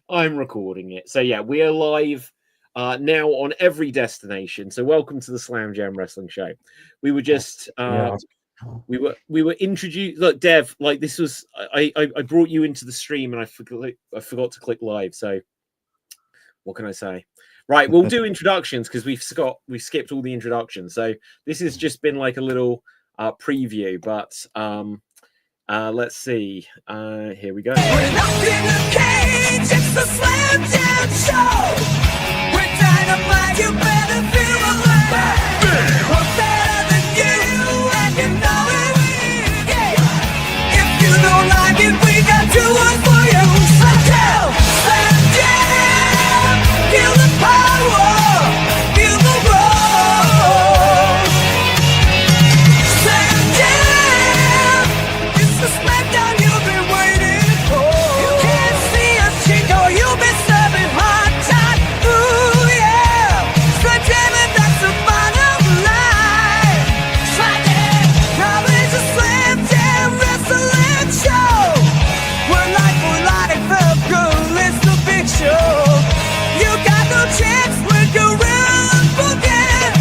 I'm recording it. So yeah, we are live now on every destination. So welcome to the Slam Jam Wrestling Show. We were just we were introduced. Look, Dev, like this was I brought you into the stream and I forgot to click live. So what can I say? Right, we'll do introductions because we've skipped all the introductions. So this has just been like a little preview, but let's see. Here we go. We're locked in a cage, it's the Slam Jam Show. We're dynamite, you better feel alive. We're better than you, and you know it. Yeah. If you don't like it, we got two words for you. Slam Jam, Slam Jam. Feel the power, feel the roar. Slam Jam, it's the smackdown you've been waiting for. You can't see us, Chico, you've been serving hard time. Ooh, yeah. Slam Jam, and that's the bottom line. Slam Jam, now it's a Slam Jam wrestling show. We're life for life, the girl is the big show. You got no chance when you're real forget.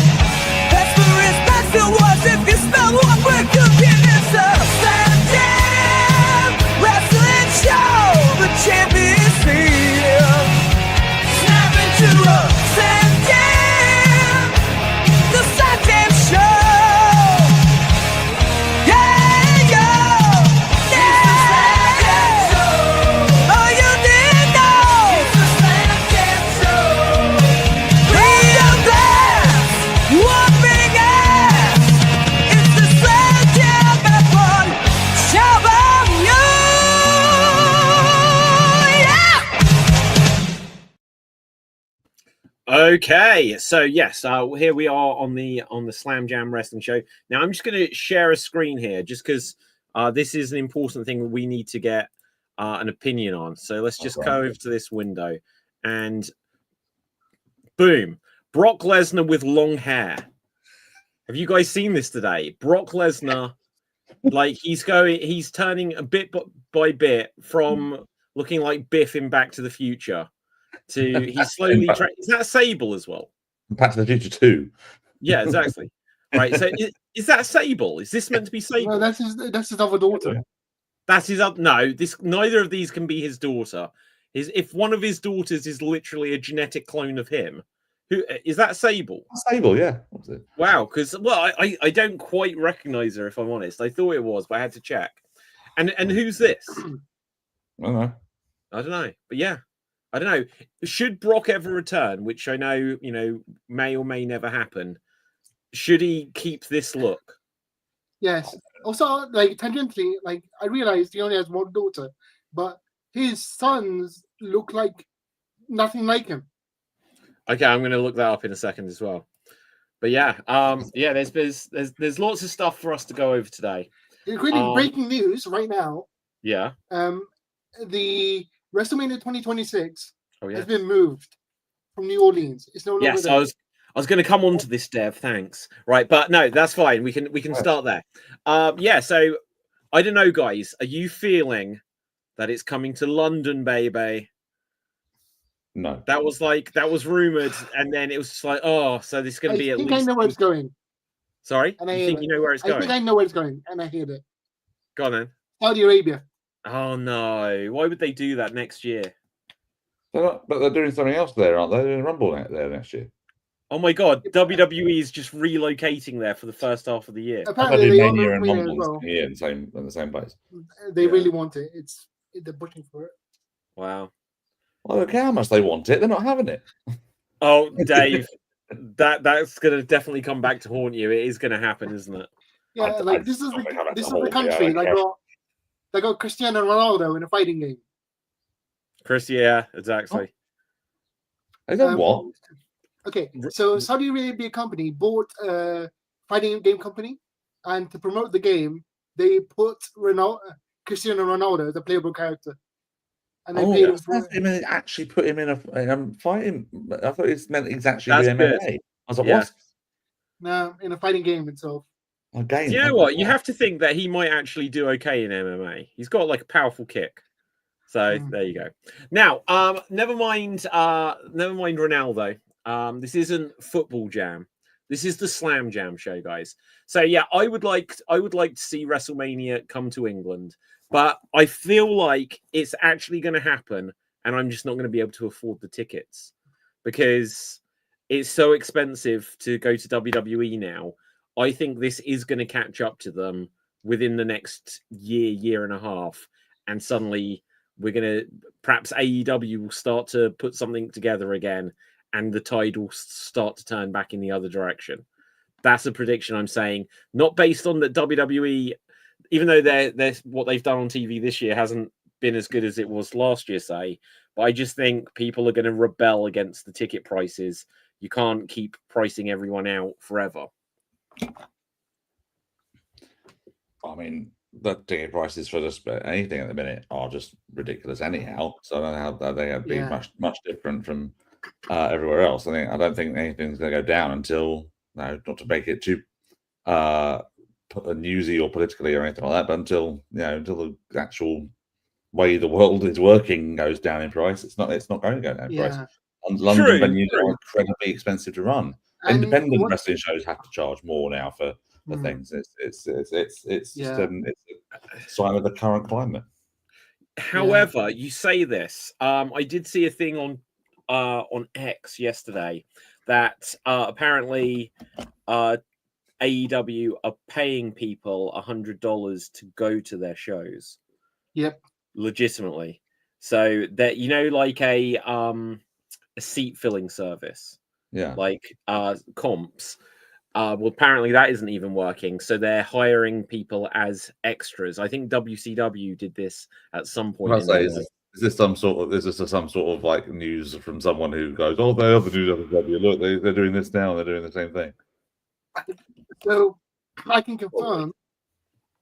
That's the risk, that's the worst. If you spell what we're cooking, it's a Slam Jam wrestling show. The champion's here. Snap into a Slam Jam. The Slam Jam show. Yeah, yeah. Yeah. Oh, you didn't know. It's the Slam Jam show. Bring your blast. One big ass. It's the Slam Jam F1 show of you. Yeah. Okay, so yes, here we are on the Slam Jam Wrestling Show. Now I'm just going to share a screen here, just because this is an important thing that we need to get an opinion on. So let's just go over to this window, and boom, Brock Lesnar with long hair. Have you guys seen this today? Brock Lesnar, like he's turning a bit by bit from looking like Biff in Back to the Future to he's slowly. Is that Sable as well? Back to the Future 2. Yeah, exactly. Right. So is that Sable? Is this meant to be Sable? No, that's his other daughter. That's his up. No, neither of these can be his daughter. If one of his daughters is literally a genetic clone of him, who is that? Sable. Sable, yeah. That's it. Wow. Because I don't quite recognize her, if I'm honest. I thought it was, but I had to check. And who's this? I don't know. I don't know. But yeah, I don't know. Should Brock ever return, which I know may or may never happen, should he keep this look? Yes. Also, like tangentially, like I realized he only has one daughter, but his sons look like nothing like him. Okay, I'm going to look that up in a second as well. But yeah, there's lots of stuff for us to go over today. Including breaking news right now. Yeah. The WrestleMania 2026 has has been moved from New Orleans. It's no longer Yes, there. I was going to come on to this, Dev. Thanks. Right, but no, that's fine. We can start there. Yeah. So I don't know, guys. Are you feeling that it's coming to London, baby? No. That was rumored, and then it was just like, oh, so this is going to be at least. I know where it's going. Sorry, And I you hear think it. you know where it's going? I think I know where it's going, and I heard it. Go on then. Saudi Arabia. Oh no! Why would they do that next year? But they're doing something else there, aren't they? They're doing Rumble there next year. Oh my god! WWE is just relocating there for the first half of the year. Apparently, They they do Mania own and Mania as Rumble well. in the same place. They really want it. They're pushing for it. Wow. Well, I don't care how much they want it. They're not having it. Oh, Dave, that's going to definitely come back to haunt you. It is going to happen, isn't it? Yeah, this is the country that got Cristiano Ronaldo in a fighting game. Chris, yeah, exactly. I don't what? Okay, so Saudi Arabia company bought a fighting game company, and to promote the game, they put Cristiano Ronaldo, the playable character. And they paid him for it. Actually put him in a fighting. I thought it meant he's actually That's with good. MMA. I was like, Yeah. what? No, in a fighting game itself. Again, Do you know what? You have to think that he might actually do okay in MMA. He's got like a powerful kick. So there you go. Now, never mind Ronaldo. This isn't Football Jam. This is the Slam Jam show, guys. So yeah, I would like to see WrestleMania come to England, but I feel like it's actually going to happen, and I'm just not going to be able to afford the tickets because it's so expensive to go to WWE now. I think this is going to catch up to them within the next year and a half, and suddenly we're going to perhaps AEW will start to put something together again, and the tide will start to turn back in the other direction. That's a prediction I'm saying, not based on that WWE, even though they're what they've done on TV this year hasn't been as good as it was last year, say, but I just think people are going to rebel against the ticket prices. You can't keep pricing everyone out forever. I mean, the ticket prices for just anything at the minute are just ridiculous anyhow. So I don't know how they have been much different from everywhere else. I don't think anything's going to go down until, not to make it too newsy or politically or anything like that, but until the actual way the world is working goes down in price. It's not going to go down in price. And London venues are incredibly expensive to run. Independent wrestling shows have to charge more now for things. It's just it's a sign of the current climate. However, you say this. I did see a thing on X yesterday that apparently AEW are paying people $100 to go to their shows. Yep. Legitimately. So that like a seat filling service. Yeah. Like comps. Well, apparently that isn't even working. So they're hiring people as extras. I think WCW did this at some point. Is this some sort of like news from someone who goes, "Oh, they are the new WCW. Look, they're doing this now. They're doing the same thing." So I can confirm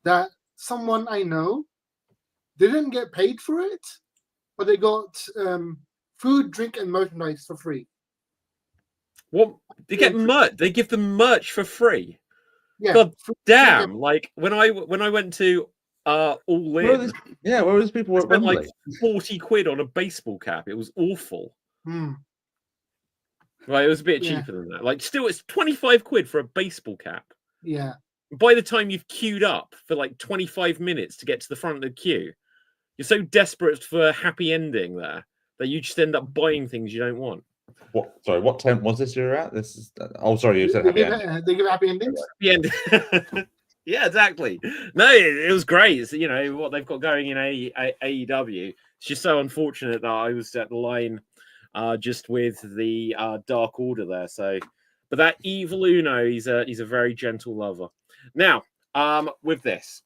that someone I know didn't get paid for it, but they got food, drink, and merchandise for free. What? They get merch. They give them merch for free. Yeah. God damn! Like when I went to All In, where were these people? I spent like 40 quid on a baseball cap. It was awful. Right, it was a bit cheaper than that. Like, still, it's 25 quid for a baseball cap. Yeah. By the time you've queued up for like 25 minutes to get to the front of the queue, you're so desperate for a happy ending there that you just end up buying things you don't want. What? Sorry, what tent was this you're at? This is. Oh, sorry, you said happy ending. They give happy endings. Happy end. Yeah, exactly. No, it was great. It's, what they've got going in AEW. It's just so unfortunate that I was at the line just with the Dark Order there. So, but that Evil Uno, he's a very gentle lover. Now, with this,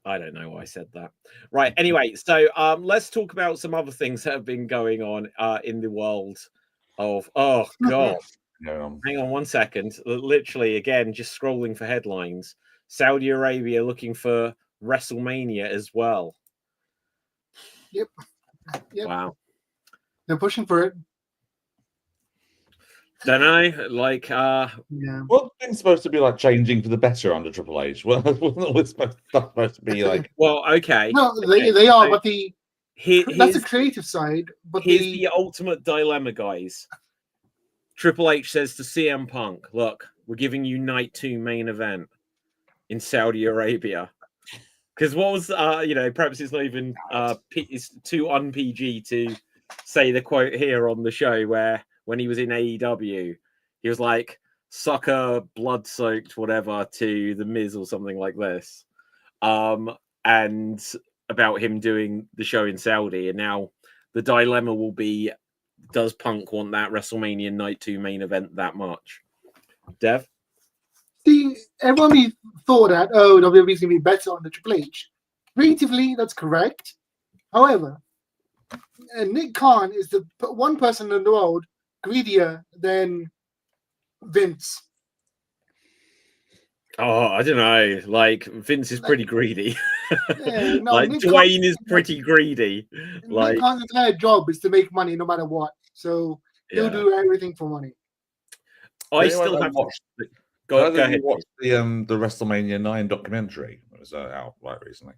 I don't know why I said that. Right. Anyway, so let's talk about some other things that have been going on in the world of. Oh God. Hang on 1 second. Literally, again, just scrolling for headlines. Saudi Arabia looking for WrestleMania as well. Yep. Wow. They're pushing for it. Don't know. Like, yeah. Well, things supposed to be like changing for the better under Triple H. Well, it's supposed to be like. Well, okay. No, they are, but that's the creative side. But here's the ultimate dilemma, guys. Triple H says to CM Punk, "Look, we're giving you night 2 main event in Saudi Arabia." Because what was, perhaps it's not even, it's too un-PG to say the quote here on the show where when he was in AEW, he was like, sucker blood-soaked whatever to The Miz or something like this. And about him doing the show in Saudi. And now the dilemma will be, does Punk want that WrestleMania Night 2 main event that much? Dev? See, everyone thought that, WWE's going to be better on the Triple H. Creatively, that's correct. However, Nick Khan is the one person in the world greedier than Vince. Oh, I don't know. Like, Vince is pretty greedy. Yeah, no, like, Dwayne is pretty greedy. Nick Khan's entire job is to make money no matter what. So he'll do everything for money. I still have watched. Go ahead. Watch the WrestleMania 9 documentary that was out right recently.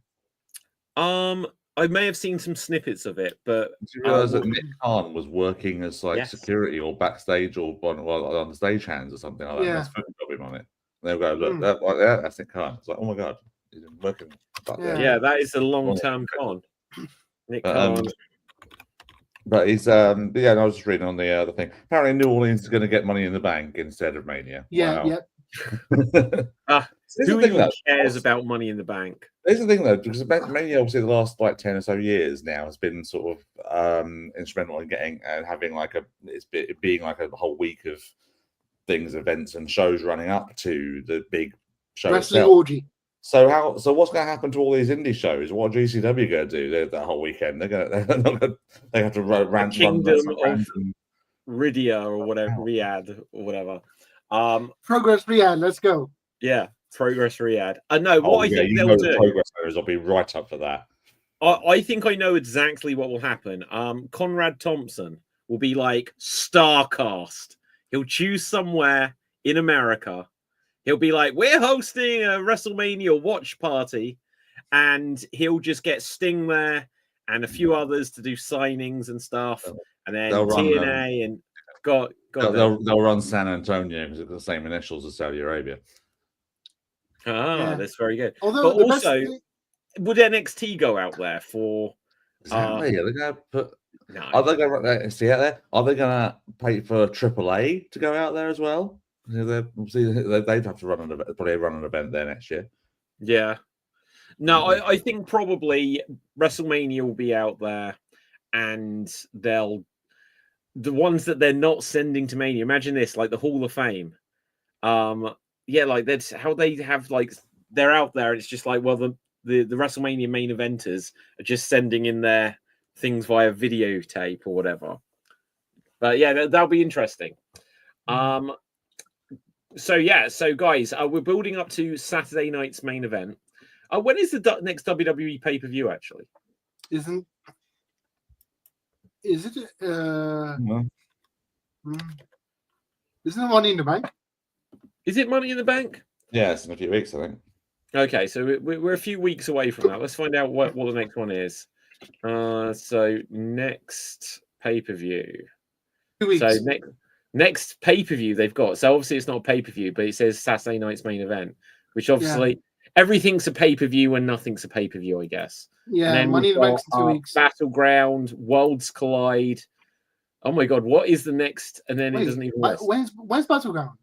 I may have seen some snippets of it, but did you realize that Nick Khan was working as like Yes. security or backstage or on the stage-hands or something like that? Yeah. And there's footage of him on it. And they'll go, look, that's Nick Khan. It's like, oh my god, he's been working. Yeah, that is a long-term con. Nick Khan. But he's and I was just reading on the thing. Apparently, New Orleans is going to get Money in the Bank instead of Mania. Yeah, wow. Who even cares about Money in the Bank? There's the thing though, because Mania, obviously, the last like 10 or so years now has been sort of instrumental in getting and having like it being like a whole week of things, events, and shows running up to the big show wrestling itself. orgy. So what's going to happen to all these indie shows? What are GCW going to do that whole weekend? They have to run Kingdom of Riyadh or whatever, Riyadh or whatever. Progress Riyadh, let's go. Yeah, Progress Riyadh. I know what I think they'll do. Progress owners will be right up for that. I think I know exactly what will happen. Conrad Thompson will be like Starcast. He'll choose somewhere in America. He'll be like, we're hosting a WrestleMania watch party, and he'll just get Sting there and a few others to do signings and stuff, and then TNA and they'll run San Antonio because it's the same initials as Saudi Arabia. That's very good. Although but also, would NXT go out there for? Exactly. Are they going to put? No. Are they going to see out there? Are they going to pay for AAA to go out there as well? They'd have to probably run an event there next year. Yeah. No, I think probably WrestleMania will be out there, and the ones that they're not sending to Mania. Imagine this, like the Hall of Fame. Like that's how they have like they're out there, and it's just like, well, the WrestleMania main eventers are just sending in their things via videotape or whatever. But yeah, that'll be interesting. So guys, we're building up to Saturday night's main event. When is the next WWE pay-per-view actually? Is it isn't it Money in the Bank? Is it Money in the Bank? Yeah, it's in a few weeks, I think. Okay, so we're a few weeks away from that. Let's find out what the next one is. So next pay-per-view. 2 weeks. So next pay-per-view they've got. So obviously it's not a pay-per-view, but it says Saturday night's main event, which obviously everything's a pay-per-view and nothing's a pay-per-view, I guess. Yeah, and then Money in the Bank's in 2 weeks. Battleground, Worlds Collide. Oh my god, what is the next? And then it doesn't even list. When's Battleground?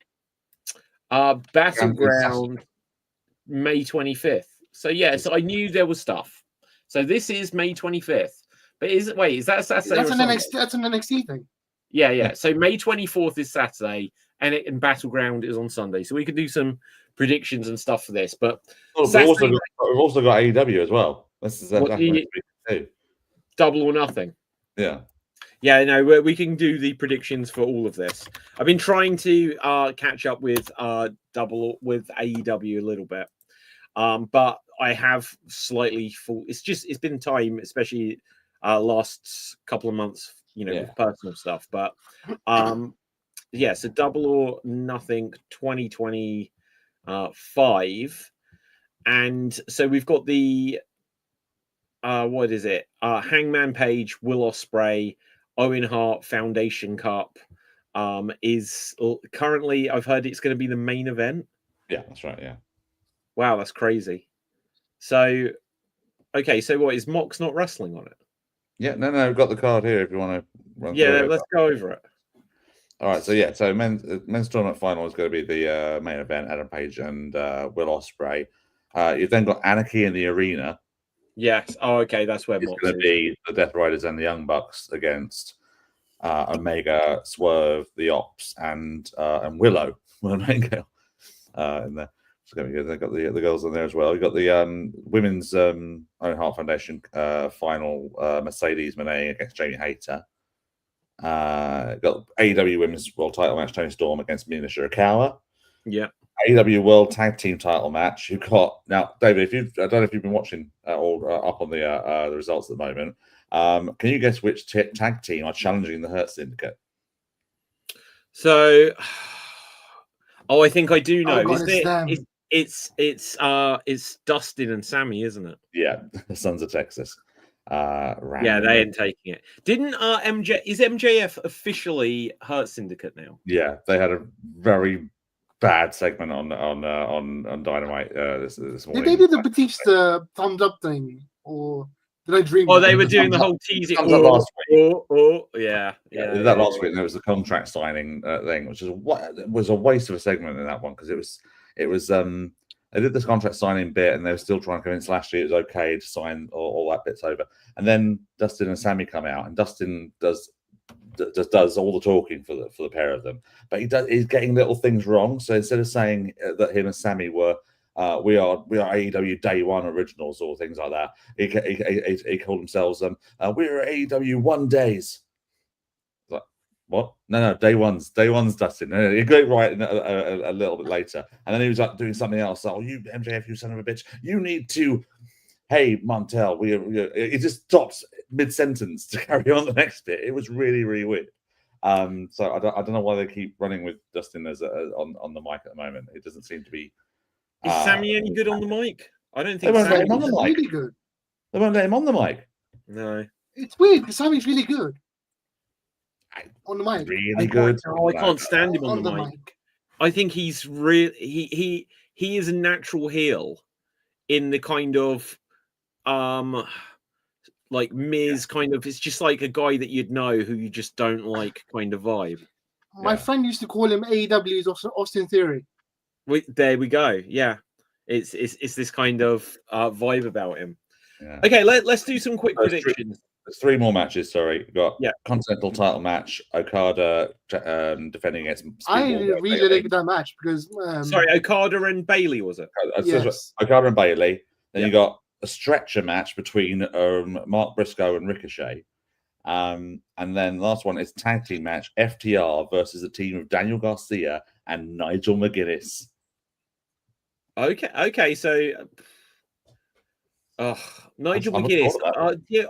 Battleground May 25th. So so I knew there was stuff. So this is May 25th. But is that Saturday? That's an NXT thing. Yeah. So May 24th is Saturday, and Battleground is on Sunday. So we could do some predictions and stuff for this. But we've also got AEW as well. That's Double or Nothing. Yeah. Yeah, no, we can do the predictions for all of this. I've been trying to catch up with with AEW a little bit, but I have slightly full. It's been time, especially last couple of months, with personal stuff. But so Double or Nothing 2025, and so we've got the what is it? Hangman Page, Will Ospreay, Owen Hart Foundation Cup is currently, I've heard it's going to be the main event. Yeah, that's right. Yeah. Wow, that's crazy. So, okay, so what is Mox not wrestling on it? Yeah, no, I've got the card here if you want to run through it. Let's go over it. All right, so men's tournament final is going to be the main event, Adam Page and Will Ospreay. You've then got Anarchy in the Arena. Yes. Oh, okay. That's where it's going to be the Death Riders and the Young Bucks against Omega, Swerve, the Ops, and Willow. In there. It's going to be good. They've got the girls in there as well. We've got the women's Owen Hart Foundation final, Mercedes Moné against Jamie Hayter. Got AEW Women's World Title match, Toni Storm against Mina Shirakawa. Yeah. AEW World Tag Team Title match. You've got now, David. I don't know if you've been watching or up on the results at the moment. Can you guess which tag team are challenging the Hurt Syndicate? So, I think I do know. It's Dustin and Sammy, isn't it? Yeah, the Sons of Texas. Yeah, they ain't taking it. Didn't is MJF officially Hurt Syndicate now? Yeah, they had a very bad segment on Dynamite this morning. Did they do the Batista thumbs up thing, or did I dream? Oh, they were doing the whole teasing. Last week. Yeah. That last week. There was the contract signing thing, which was a waste of a segment in that one because it was they did this contract signing bit and they were still trying to convince Lashley it was okay to sign all that bit's over. And then Dustin and Sammy come out, and Dustin does all the talking for the pair of them, but he's getting little things wrong. So instead of saying that him and Sammy were we are AEW Day One originals or things like that, he called themselves we're AEW One Days. Like, what? No, Day One's Dustin. He got right a little bit later, and then he was like doing something else. Oh, you MJF, you son of a bitch! You need to. Hey, Montel, it just stops mid-sentence to carry on the next bit. It was really, really weird. So I don't know why they keep running with Dustin as on the mic at the moment. It doesn't seem to be. Is Sammy any good on the mic? I don't think they won't let Sammy's him on the mic. Really good. They won't let him on the mic. No, it's weird because Sammy's really good on the mic. Really good. I can't stand him on the mic. I think he's he is a natural heel in the kind of like Miz kind of. It's just like a guy that you'd know who you just don't like kind of vibe. My friend used to call him AEW's Austin Theory. There we go. Yeah, it's this kind of vibe about him. Yeah. Okay, let's do some quick predictions. There's 3 more matches. Sorry, we've got Continental title match. Okada defending against. I really like that match because sorry, Okada and Bailey was it? Yes. Okada and Bailey. Then you got a stretcher match between Mark Briscoe and Ricochet. And then the last one is tag team match, FTR versus a team of Daniel Garcia and Nigel McGuinness. Okay, so Nigel McGuinness.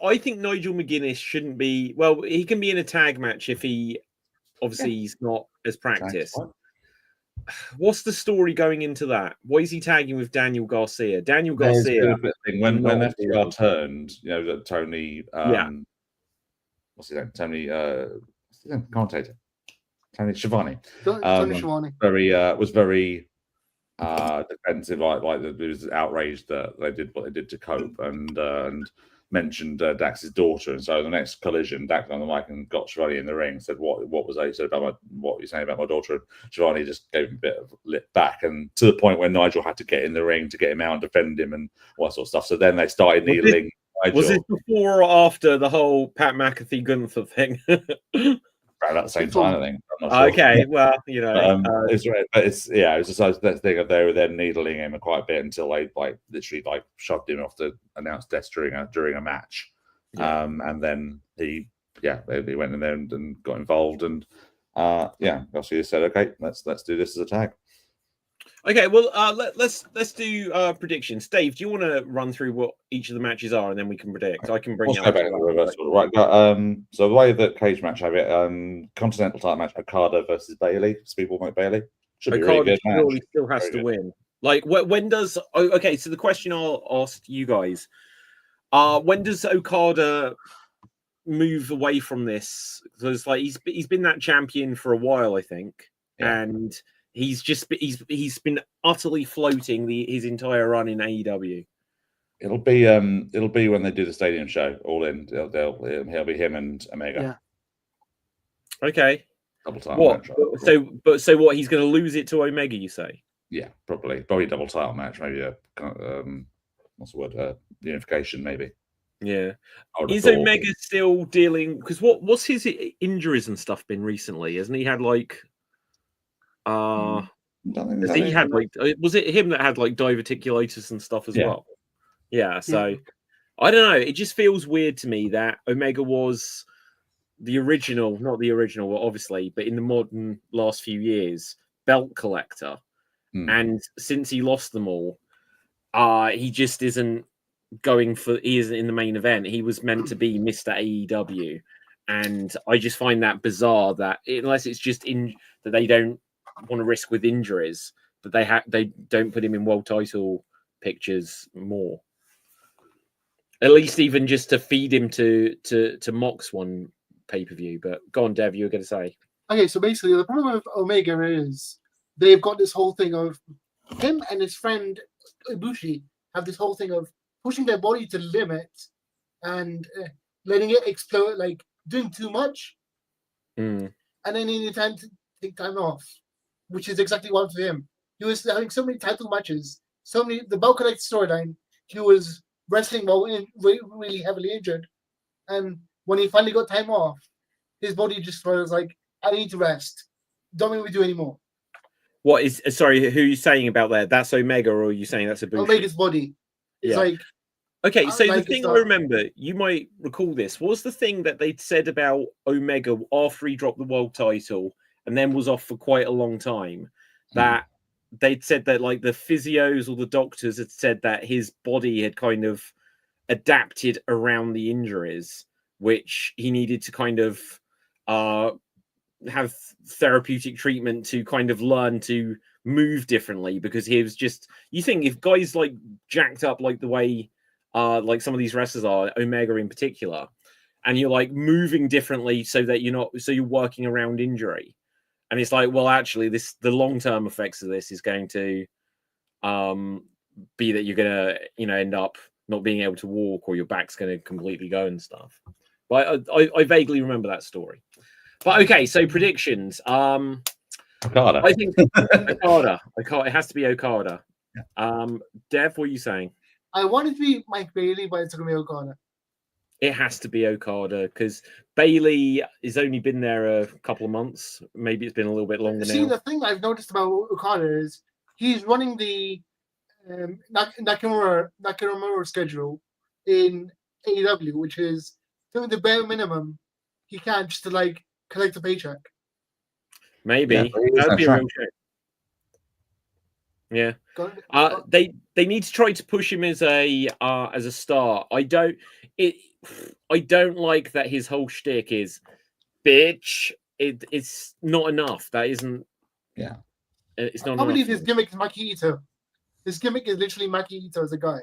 I think Nigel McGuinness shouldn't be. Well, he can be in a tag match if he's not as practiced. What's the story going into that? Why is he tagging with Daniel Garcia? Daniel Garcia. When FTR turned, Tony. What's his name? Tony. What's his name? Commentator. Tony Schiavone. Tony Schiavone. Was very defensive. Like it was outraged that they did what they did to Cope and mentioned Dax's daughter. And so the next collision, Dax on the mic and got Schiavone in the ring. Said, "What was I said about what you're saying about my daughter?" And Schiavone just gave him a bit of lip back, and to the point where Nigel had to get in the ring to get him out and defend him and all that sort of stuff. So then they started kneeling. Was this before or after the whole Pat McAfee Gunther thing? Around at the same time, I think. I'm not sure. Okay, well, it was just that thing of they were then needling him quite a bit until they literally shoved him off the announced desk during a match, and then they went in there and got involved, and Garcia said, "Okay, let's do this as a tag." Okay, well, let's do predictions. Dave, do you want to run through what each of the matches are, and then we can predict? I can bring it up. Right. So the way that cage match have it, Continental title match, Okada versus Bailey. People like Bailey. Should be really good match. Surely still has to win. Like when does? Okay, so the question I'll ask you guys: when does Okada move away from this? Because he's been that champion for a while, I think, and he's been utterly floating his entire run in AEW. It'll be when they do the stadium show. All in, he'll be him and Omega. Yeah. Okay. Double title what? match. So what? He's going to lose it to Omega, you say? Yeah, probably double title match. Maybe a what's the word? Unification, maybe. Yeah. Is Omega still dealing? Because what's his injuries and stuff been recently? Hasn't he had was it him that had diverticulitis and stuff as well? Yeah. So I don't know. It just feels weird to me that Omega was the original, not the original, obviously, but in the modern last few years, belt collector. And since he lost them all, he just isn't he isn't in the main event. He was meant to be Mr. AEW. And I just find that bizarre that unless it's just that they don't want to risk with injuries, but they don't put him in world title pictures more. At least even just to feed him to Mox one pay-per-view. But go on, Dev, you were going to say. Okay, so basically the problem with Omega is they've got this whole thing of him and his friend Ibushi have this whole thing of pushing their body to the limit and letting it explode, like doing too much. Mm. And then he needed time to take time off, which is exactly what for him. He was having so many title matches, the bulk of that storyline. He was wrestling while really heavily injured, and when he finally got time off, his body just was like, "I need to rest. Don't make me do anymore." What is? Sorry, who are you saying about that? That's Omega, or are you saying that's Ibushi? Omega's body. It's like. Okay, so the thing I remember, you might recall this, was the thing that they'd said about Omega after he dropped the world title and then was off for quite a long time, that they'd said that like the physios or the doctors had said that his body had kind of adapted around the injuries, which he needed to kind of have therapeutic treatment to kind of learn to move differently, because he was just, you think if guys like jacked up like the way like some of these wrestlers are, Omega in particular, and you're like moving differently so that you're working around injury, and it's like, well, actually the long-term effects of this is going to be that you're gonna end up not being able to walk, or your back's going to completely go and stuff. But I vaguely remember that story. But okay, so predictions. Okada. I think Okada. It has to be Okada. Dev, what are you saying? I want it to be Mike Bailey, but it's going to be Okada. It has to be Okada, because Bailey has only been there a couple of months. Maybe it's been a little bit longer now. See, the thing I've noticed about Okada is he's running the Nakamura schedule in AEW, which is doing the bare minimum he can just to like collect a paycheck. Maybe that'd be a real shame. Yeah, they need to try to push him as a star. I don't like that his whole shtick is, bitch. It's not enough. That isn't. Yeah, it's not. I believe his gimmick is Maki Ito. His gimmick is literally Maki Ito as a guy.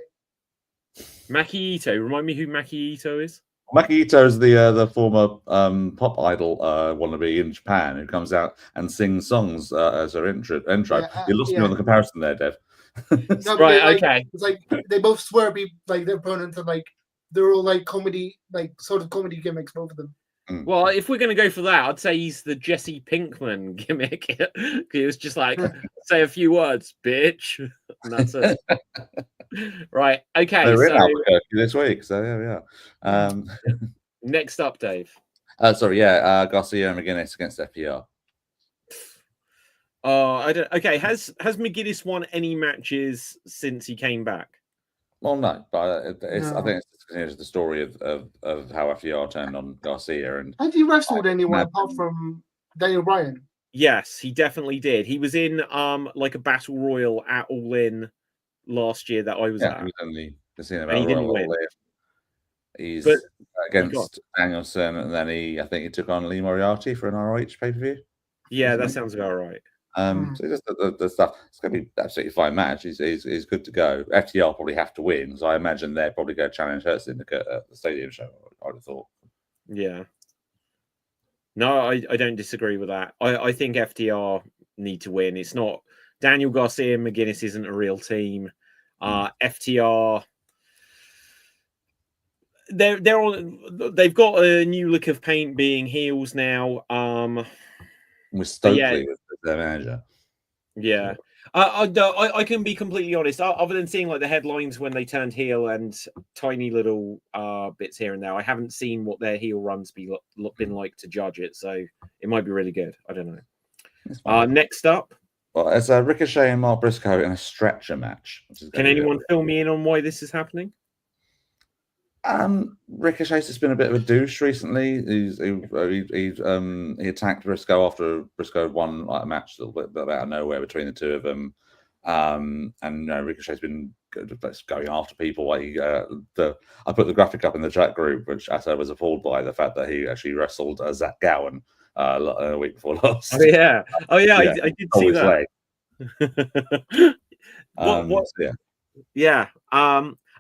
Maki Ito. Remind me who Maki Ito is. Maki Ito is the former pop idol wannabe in Japan, who comes out and sings songs as her intro. You lost me on the comparison there, Dev. No, right, okay. It's like they both swear be like their opponents, and like they're all like comedy, like sort of comedy gimmicks, both of them. Well, if we're going to go for that, I'd say he's the Jesse Pinkman gimmick. He was just like, say a few words, bitch, and that's it. Right. Okay. They're in Albuquerque this week, so yeah. Next up, Dave. Garcia and McGuinness against FTR. I don't. Okay. Has McGuinness won any matches since he came back? Well, no, but I think it's the story of how FTR turned on Garcia. And has he wrestled anyone apart from Daniel Bryan? Yes, he definitely did. He was in like a battle royal at All In last year that I was at. He was only he didn't win. He's against Danielson, and then I think he took on Lee Moriarty for an ROH pay-per-view. Yeah, that sounds about right. So just the stuff. It's going to be absolutely fine match. He's good to go. FTR probably have to win, so I imagine they're probably going to challenge Hurt Syndicate at the Stadium show. I would have thought. Yeah. No, I don't disagree with that. I think FTR need to win. It's not Daniel Garcia and McGuinness isn't a real team. FTR. They've got a new lick of paint being heels now. With Stokely with their manager. Yeah. I can be completely honest. Other than seeing like the headlines when they turned heel and tiny little bits here and there, I haven't seen what their heel runs been like to judge it. So it might be really good. I don't know. Next up. Well, it's Ricochet and Mark Briscoe in a stretcher match. Can anyone fill me in on why this is happening? Ricochet's just been a bit of a douche recently. He attacked Briscoe after Briscoe won like a match a little bit out of nowhere between the two of them. And Ricochet's been going after people. Like I put the graphic up in the chat group, which I said was appalled by the fact that he actually wrestled Zach Gowen a week before last. Oh yeah, I did see that. What? Yeah.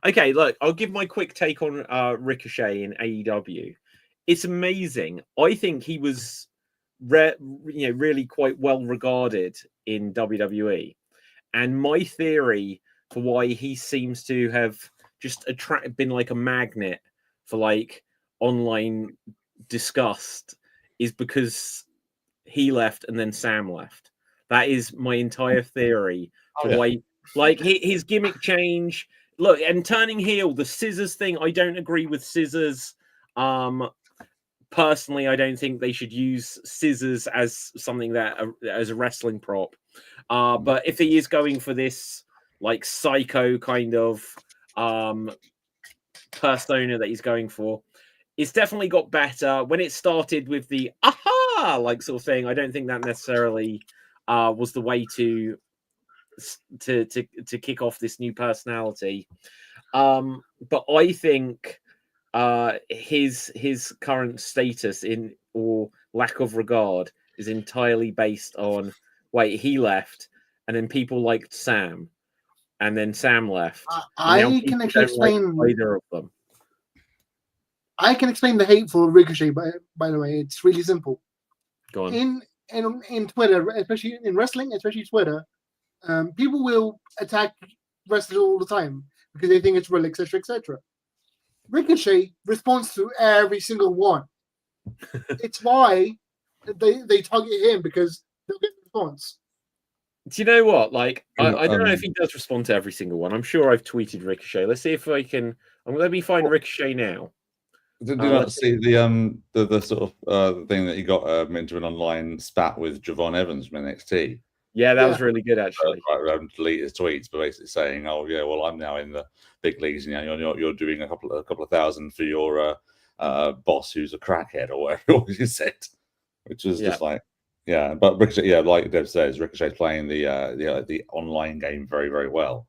Okay, look, I'll give my quick take on Ricochet in AEW. It's amazing. I think he was, really quite well regarded in WWE, and my theory for why he seems to have just been like a magnet for like online disgust is because he left and then Sam left. That is my entire theory for why, like his gimmick change. Look, and turning heel, the scissors thing, I don't agree with scissors. Personally, I don't think they should use scissors as something that as a wrestling prop. But if he is going for this like psycho kind of persona that he's going for, it's definitely got better. When it started with the aha like sort of thing, I don't think that necessarily was the way to kick off this new personality. But I think his current status in or lack of regard is entirely based on he left, and then people liked Sam, and then Sam left. I can actually explain either of them. I can explain the hate for Ricochet. By the way, it's really simple. Go on. In Twitter, especially in wrestling, especially Twitter, people will attack wrestlers all the time because they think it's real, etc., etc. Ricochet responds to every single one. It's why they target him, because they'll get a response. Do you know what? Like, I don't know if he does respond to every single one. I'm sure I've tweeted Ricochet. Let's see if I can. Let me find Ricochet now. Did you not see the sort of thing that he got into an online spat with Javon Evans from NXT? Yeah, that was really good, actually. Delete his tweets, but basically saying, "Oh yeah, well I'm now in the big leagues. You know, you're doing a couple of thousand for your boss who's a crackhead or whatever you said," which was just like, yeah. But Ricochet, like Dev says, Ricochet's playing the online game very, very well.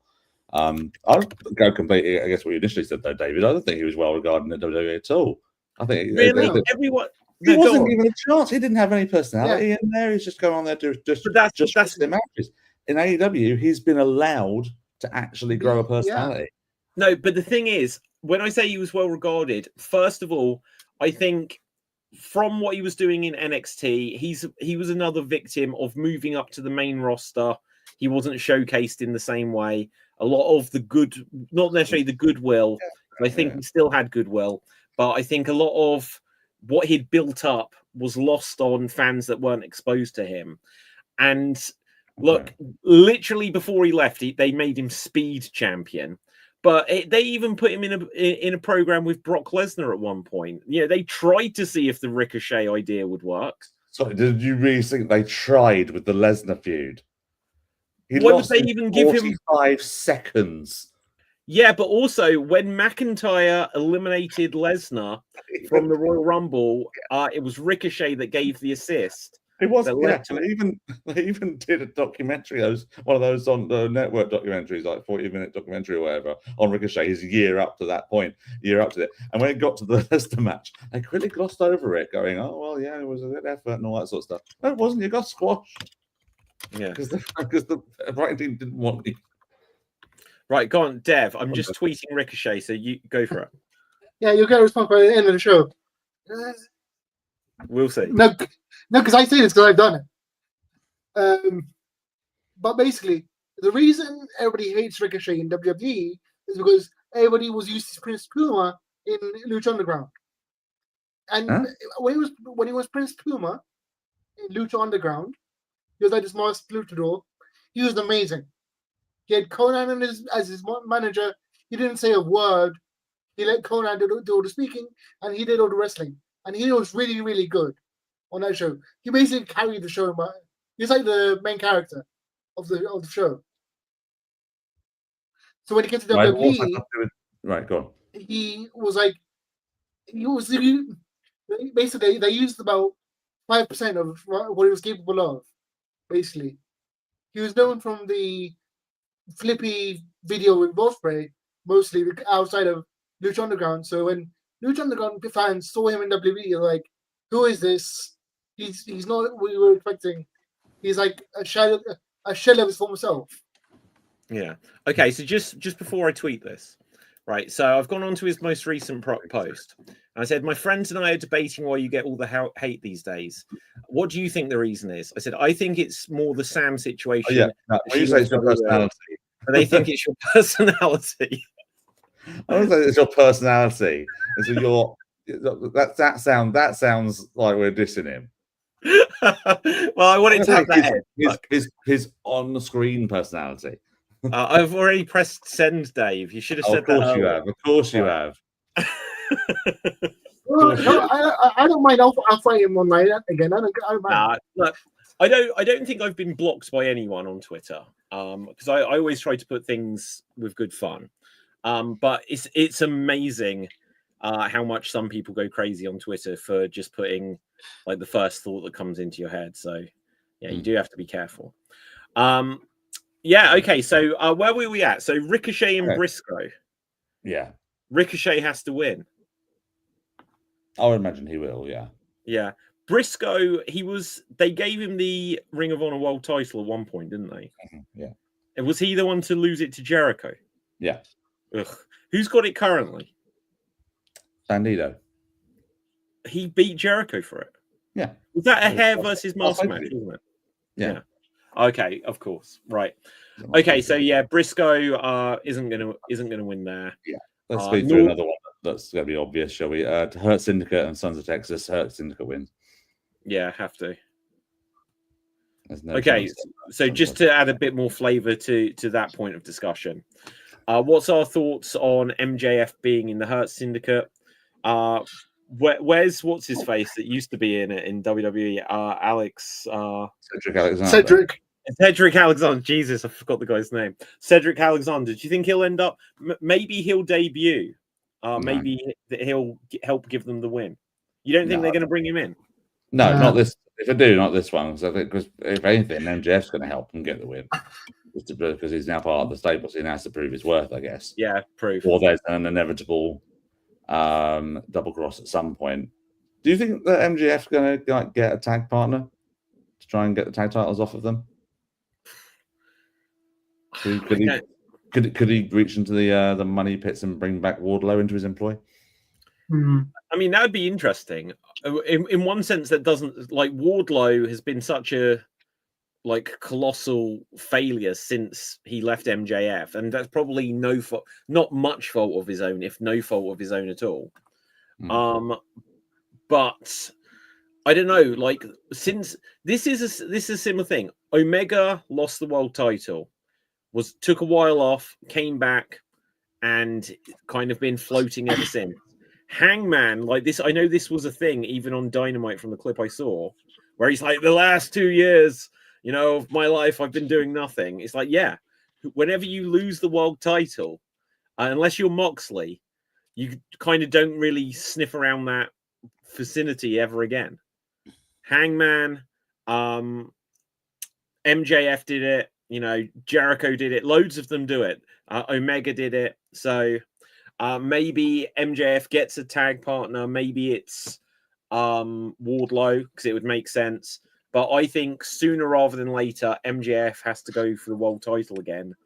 I'll go completely. I guess what you initially said though, David. I don't think he was well regarded in the WWE at all. I think really everyone. He wasn't given a chance. He didn't have any personality in there. He's just going on there to just wrestling matches. In AEW, he's been allowed to actually grow a personality. Yeah. No, but the thing is, when I say he was well regarded, first of all, I think from what he was doing in NXT, he was another victim of moving up to the main roster. He wasn't showcased in the same way. A lot of the good, not necessarily the goodwill. I think he still had goodwill, but I think a lot of what he'd built up was lost on fans that weren't exposed to him. And look, literally before he left, they made him Speed Champion. But they even put him in a program with Brock Lesnar at one point. Yeah, they tried to see if the Ricochet idea would work. Sorry, did you really think they tried with the Lesnar feud? Why would they even give him 45 seconds? Yeah, but also when McIntyre eliminated Lesnar from the Royal Rumble, it was Ricochet that gave the assist. It was, they even did a documentary. One of those on the network documentaries, like 40-minute documentary or whatever, on Ricochet. His year up to that point, and when it got to the Lesnar match, they quickly glossed over it, going, "Oh well, yeah, it was a good effort and all that sort of stuff." No, it wasn't. You got squashed. Yeah, because the writing team didn't want you. Right, go on, Dev. I'm just tweeting Ricochet, so you go for it. Yeah, you'll get a response by the end of the show. We'll see. No, because I say this because I've done it. But basically, the reason everybody hates Ricochet in WWE is because everybody was used to Prince Puma in Lucha Underground. And when he was Prince Puma in Lucha Underground, he was like this masked luchador. He was amazing. He had Conan as his manager. He didn't say a word. He let Conan do all the speaking, and he did all the wrestling. And he was really, really good on that show. He basically carried the show. He's like the main character of the show. So when he gets to WWE, right, go on. He was basically they used about 5% of what he was capable of. Basically, he was known from the flippy video with Wolfspray, mostly outside of Lucha Underground. So when Lucha Underground fans saw him in WWE, they're like, "Who is this? He's not what we were expecting. He's like a shell of his former self." Yeah. Okay. So just before I tweet this, Right, so I've gone on to his most recent post. And I said, my friends and I are debating why you get all the hate these days. What do you think the reason is? I said, I think it's more the Sam situation. Oh, yeah, no, when you say it's your personality. They think it's your personality. I don't say it's your personality. It's your that sounds like we're dissing him. Well, I wanted to have that his on-screen personality. I've already pressed send, Dave. You should have said that. Of course you have. Of course you have. Well, no, I don't mind. I'll fight him online again. I don't mind. Look, I don't think I've been blocked by anyone on Twitter. Because I always try to put things with good fun. But it's amazing how much some people go crazy on Twitter for just putting like the first thought that comes into your head. So yeah, you do have to be careful. Yeah, okay. So where were we at? So Ricochet and Briscoe. Yeah. Ricochet has to win. I would imagine he will, yeah. Yeah. Briscoe, they gave him the Ring of Honor World title at one point, didn't they? Yeah. And was he the one to lose it to Jericho? Yeah. Ugh. Who's got it currently? Bandito. He beat Jericho for it. Yeah. Was that a hair versus mask match, wasn't it? Yeah. Okay, of course. Right. Okay, so yeah, Briscoe isn't gonna win there. Yeah. Let's speed through another one that's gonna be obvious, shall we? Hurt Syndicate and Sons of Texas. Hurt Syndicate wins. Yeah, have to. No okay, so just to add a bit more flavor to that point of discussion, what's our thoughts on MJF being in the Hurt Syndicate? Where's what's his face that used to be in it in WWE? Cedric Alexander. Cedric Alexander. Jesus, I forgot the guy's name. Cedric Alexander. Do you think he'll end up? Maybe he'll debut. Maybe he'll help give them the win. You don't think they're going to bring him in? No, not this. If I do, not this one. So because if anything, MJF's going to help him get the win, because he's now part of the stable, so he has to prove his worth, I guess. Yeah, prove. Or there's an inevitable double cross at some point. Do you think that MJF's going to get a tag partner to try and get the tag titles off of them? Could he reach into the money pits and bring back Wardlow into his employ? I mean, that would be interesting. In one sense, that doesn't like Wardlow has been such a colossal failure since he left MJF, and that's probably not much fault of his own, if no fault of his own at all. But I don't know. Like, since this is a similar thing. Omega lost the world title, took a while off, came back, and kind of been floating ever since. Hangman, like this, I know this was a thing even on Dynamite from the clip I saw, where he's like, the last 2 years, of my life, I've been doing nothing. It's like, yeah, whenever you lose the world title, unless you're Moxley, you kind of don't really sniff around that vicinity ever again. Hangman, MJF did it, Jericho did it, loads of them do it. Omega did it, so maybe MJF gets a tag partner. Maybe it's Wardlow, because it would make sense. But I think sooner rather than later, MJF has to go for the world title again.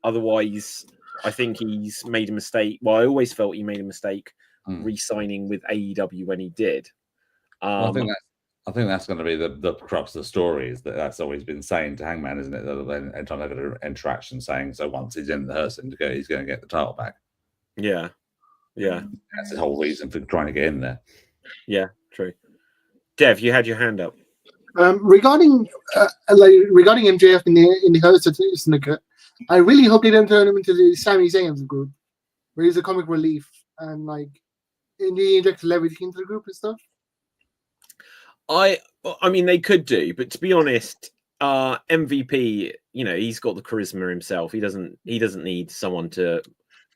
Otherwise, I think he's made a mistake. Well, I always felt he made a mistake re-signing with AEW when he did. I think that's going to be the crux of the story, is that's always been saying to Hangman, isn't it? That anytime they've got an interaction saying, so once he's in the Hurt Syndicate, he's going to get the title back. Yeah. That's the whole reason for trying to get in there. Yeah, true. Dev, you had your hand up. Regarding MJF in the Hurt Syndicate, I really hope they don't turn him into the Sami Zayn group, where he's a comic relief and they inject levity into the group and stuff. I mean, they could do, but to be honest, MVP, he's got the charisma himself. He doesn't need someone to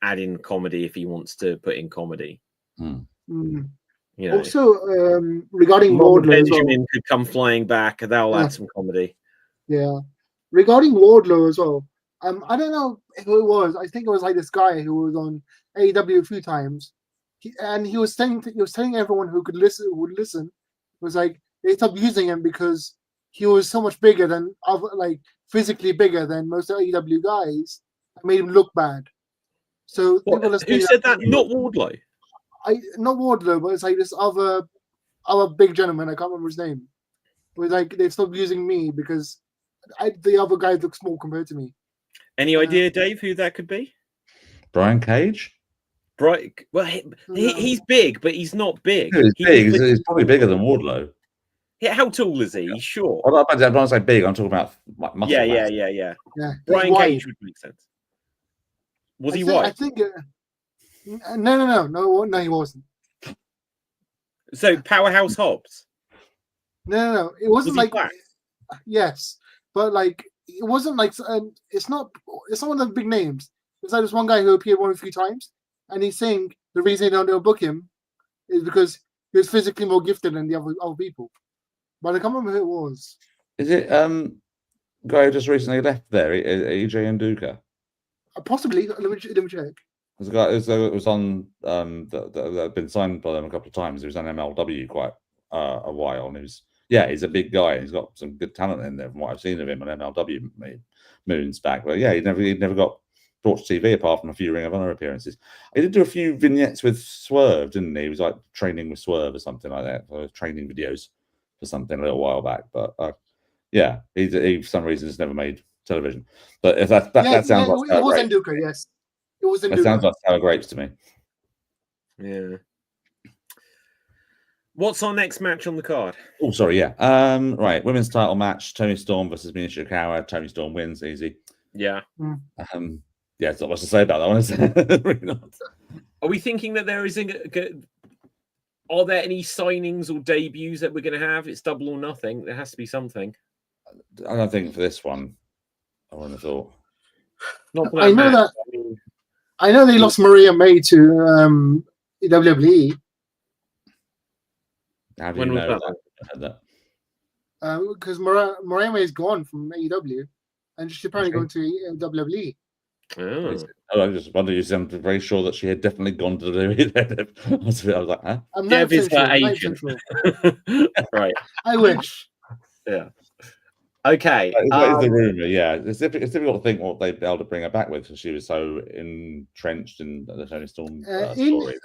add in comedy if he wants to put in comedy. Also, regarding Wardlow, Benjamin could come flying back, and that'll add some comedy. Yeah, regarding Wardlow as well. I don't know who it was. I think it was like this guy who was on AEW a few times, he was telling everyone who would listen, was like they stopped using him because he was so much bigger than physically bigger than most of the AEW guys. It made him look bad. So What, people are who saying said that? Not Wardlow. Not Wardlow, but it's like this other big gentleman. I can't remember his name. But like they've stopped using me because the other guy looks small compared to me. Any idea, Dave, who that could be? Brian Cage? Right. Well, he's big, but he's not big. He's big. He's probably bigger than Wardlow. Yeah, how tall is he? He's short. When I say big, I'm talking about muscle mass. Yeah. Yeah, Brian Cage would make sense. Was he white? I think. No, he wasn't. So Powerhouse Hobbs. No. It wasn't Was he like. black? Yes, but like it wasn't like. It's not one of the big names. It's like this one guy who appeared one or few times, and he's saying the reason they don't book him is because he was physically more gifted than the other people. But I can't remember who it was. Is it guy who just recently left there, EJ Nduka? Possibly. Let me check. There's a guy who was on that had been signed by them a couple of times. He was on MLW quite a while, and he's a big guy. He's got some good talent in there from what I've seen of him on MLW moons back. But yeah, he never got brought to TV apart from a few Ring of Honor appearances. He did do a few vignettes with Swerve, didn't he? He was like training with Swerve or something like that, or training videos for something a little while back. But yeah, he for some reason has never made television. But if that sounds like it was Nduka, yes. It was Nduka. That sounds like sour grapes to me. Yeah. What's our next match on the card? Oh, sorry, yeah. Right, women's title match: Toni Storm versus Mina Shirakawa. Toni Storm wins, easy. Yeah. Yeah, it's not much to say about that one, is it? Really not. Are we thinking that there is are there any signings or debuts that we're going to have? It's double or nothing. There has to be something. I don't think for this one. I wouldn't have thought. Not for that match. I know they lost Maria May to WWE. How do you know that? Because Maria May is gone from AEW, and she's apparently going to WWE. Oh. I just wondered. You sound very sure that she had definitely gone to the I was like, huh? Dev is her agent. Right. I wish. Yeah. Okay. That is the rumor. Yeah, it's difficult to think what they'd be able to bring her back with because she was so entrenched in the Toni Storm story. That'd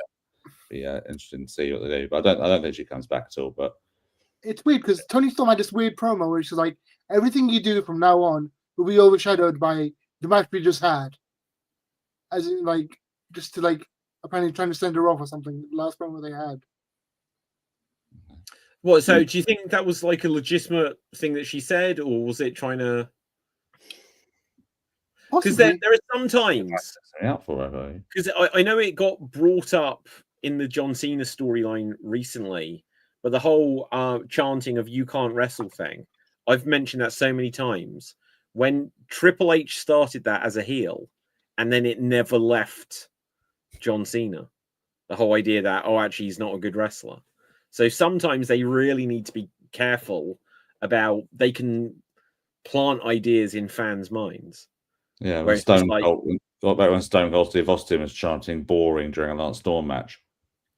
be interesting to see what they do. But I don't think she comes back at all. But it's weird because Toni Storm had this weird promo where she's like, "Everything you do from now on will be overshadowed by the match we just had," as in like just to like apparently trying to send her off or something. The last promo they had. What? So, do you think that was like a legitimate thing that she said, or was it trying to? Because there are some times. Because I know it got brought up in the John Cena storyline recently, but the whole chanting of "You can't wrestle" thing, I've mentioned that so many times. When Triple H started that as a heel, and then it never left John Cena. The whole idea that, actually, he's not a good wrestler. So sometimes they really need to be careful about they can plant ideas in fans' minds. Yeah, what about when Stone Cold Steve Austin was chanting "boring" during a Lance Storm match?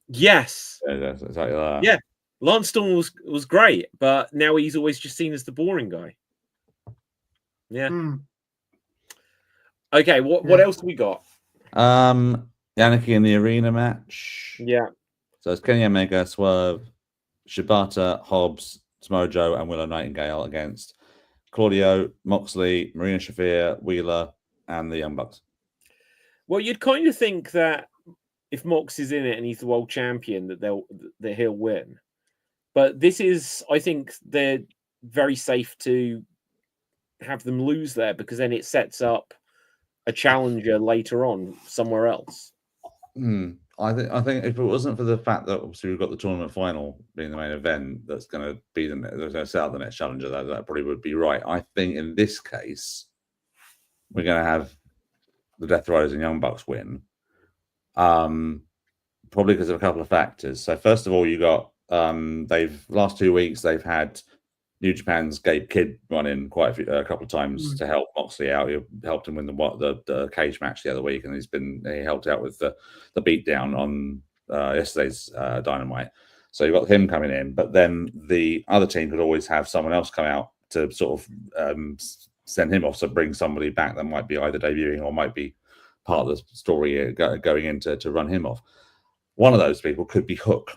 Yes. Yeah, that's exactly that. Yeah. Lance Storm was great, but now he's always just seen as the boring guy. Yeah. Okay, what else do we got? Anarchy in the Arena match. Yeah. So it's Kenny Omega, Swerve, Shibata, Hobbs, Samoa Joe, and Willow Nightingale against Claudio, Moxley, Marina Shafir, Wheeler, and the Young Bucks. Well, you'd kind of think that if Mox is in it and he's the world champion, that he'll win. But this is, I think, they're very safe to have them lose there because then it sets up a challenger later on somewhere else. I think if it wasn't for the fact that obviously we've got the tournament final being the main event, that's going to be that's going to set up the next challenger. That probably would be right. I think in this case, we're going to have the Death Riders and Young Bucks win. Probably because of a couple of factors. So first of all, you got last 2 weeks they've had New Japan's Gabe Kidd run in a couple of times to help Moxley out. He helped him win the cage match the other week, and he helped out with the beatdown on yesterday's Dynamite. So you've got him coming in, but then the other team could always have someone else come out to sort of send him off, so bring somebody back that might be either debuting or might be part of the story going into to run him off. One of those people could be Hook.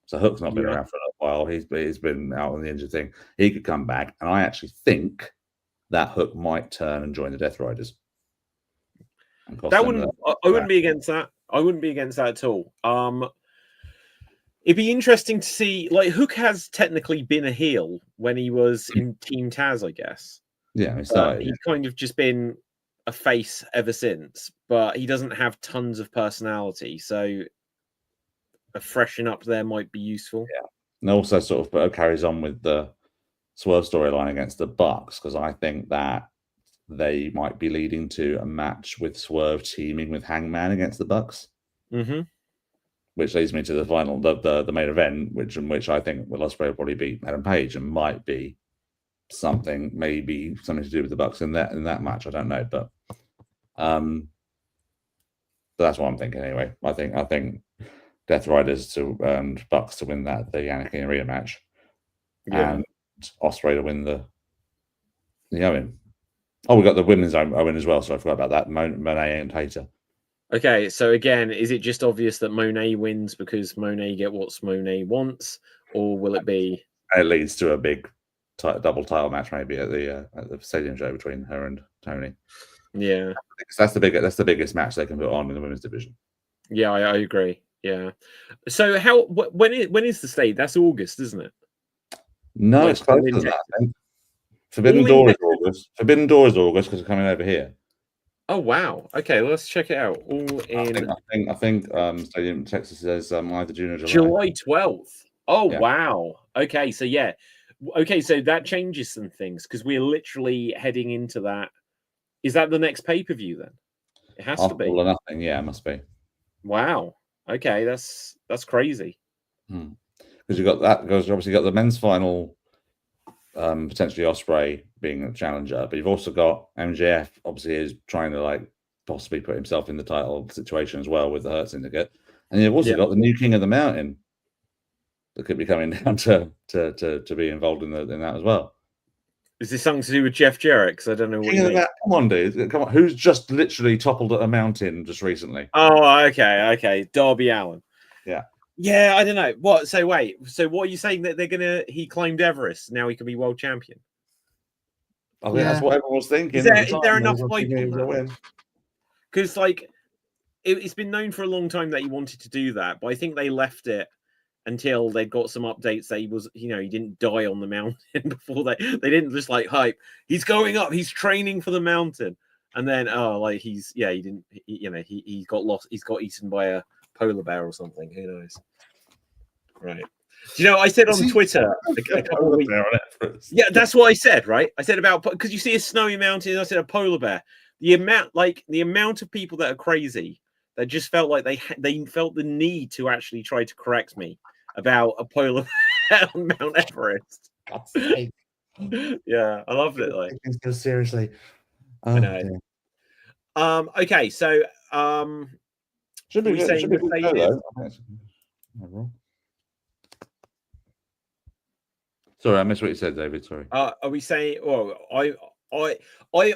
So Hook's not been around for a while. He's been out on the injured thing. He could come back, and I actually think that Hook might turn and join the Death Riders. That wouldn't. I wouldn't be against that. I wouldn't be against that at all. It'd be interesting to see. Like Hook has technically been a heel when he was in Team Taz, I guess. Yeah, he's kind of just been a face ever since, but he doesn't have tons of personality. So a freshen up there might be useful. Yeah, and also sort of carries on with the Swerve storyline against the Bucks, because I think that they might be leading to a match with Swerve teaming with Hangman against the Bucks. Mm-hmm. Which leads me to the final, the main event, which I think Will Ospreay will probably beat Adam Page, and might be maybe something to do with the Bucks in that match. I don't know, but that's what I'm thinking anyway. I think Death Riders and Bucks to win the Anakin Arena match, and Ospreay to win the Owen. Oh, we got the women's Owen as well, so I forgot about that. Monet and Hayter. Okay, so again, is it just obvious that Monet wins because Monet get what Monet wants, or will it be? It leads to a big double title match maybe at the stadium show between her and Tony. Yeah, that's the biggest match they can put on in the women's division. Yeah, I agree. Yeah. So when is the state? That's August, isn't it? No, it's closer than that. I think. Forbidden Door is August. Forbidden Door is August because it's coming over here. Oh wow! Okay, let's check it out. All in. I think Stadium Texas says either June or July. July 12th. Oh yeah. Wow. Okay, so so that changes some things because we're literally heading into that. Is that the next pay-per-view then? It has to be. All or nothing. Yeah, it must be. Wow. Okay, that's crazy. Because you got that. Because obviously you got the men's final. Potentially Ospreay being a challenger, but you've also got MJF obviously is trying to possibly put himself in the title situation as well with the Hurt Syndicate, and you've also got the new King of the Mountain that could be coming down to be involved in that as well. Is this something to do with Jeff Jarrett? Because I don't know what. Come on, dude! Come on, who's just literally toppled a mountain just recently? Oh, okay, Darby Allin. Yeah. Yeah, I don't know. What? So wait. So what are you saying that he climbed Everest? Now he can be world champion. I think that's what everyone was thinking. Is there enough hype on that? Because it's been known for a long time that he wanted to do that, but I think they left it until they got some updates that he was, he didn't die on the mountain before they didn't just hype. He's going up. He's training for the mountain, and then he got lost. He's got eaten by a polar bear or something. Who knows? Right. I said on Twitter a couple of weeks. Yeah, that's what I said, right? I said about because you see a snowy mountain. I said a polar bear. The amount of people that are crazy that just felt like they felt the need to actually try to correct me about a polar bear on Mount Everest. Yeah, I loved it. So seriously. I know. Okay, so should be good, though. Sorry, I missed what you said, David. Sorry. Are we saying? Well,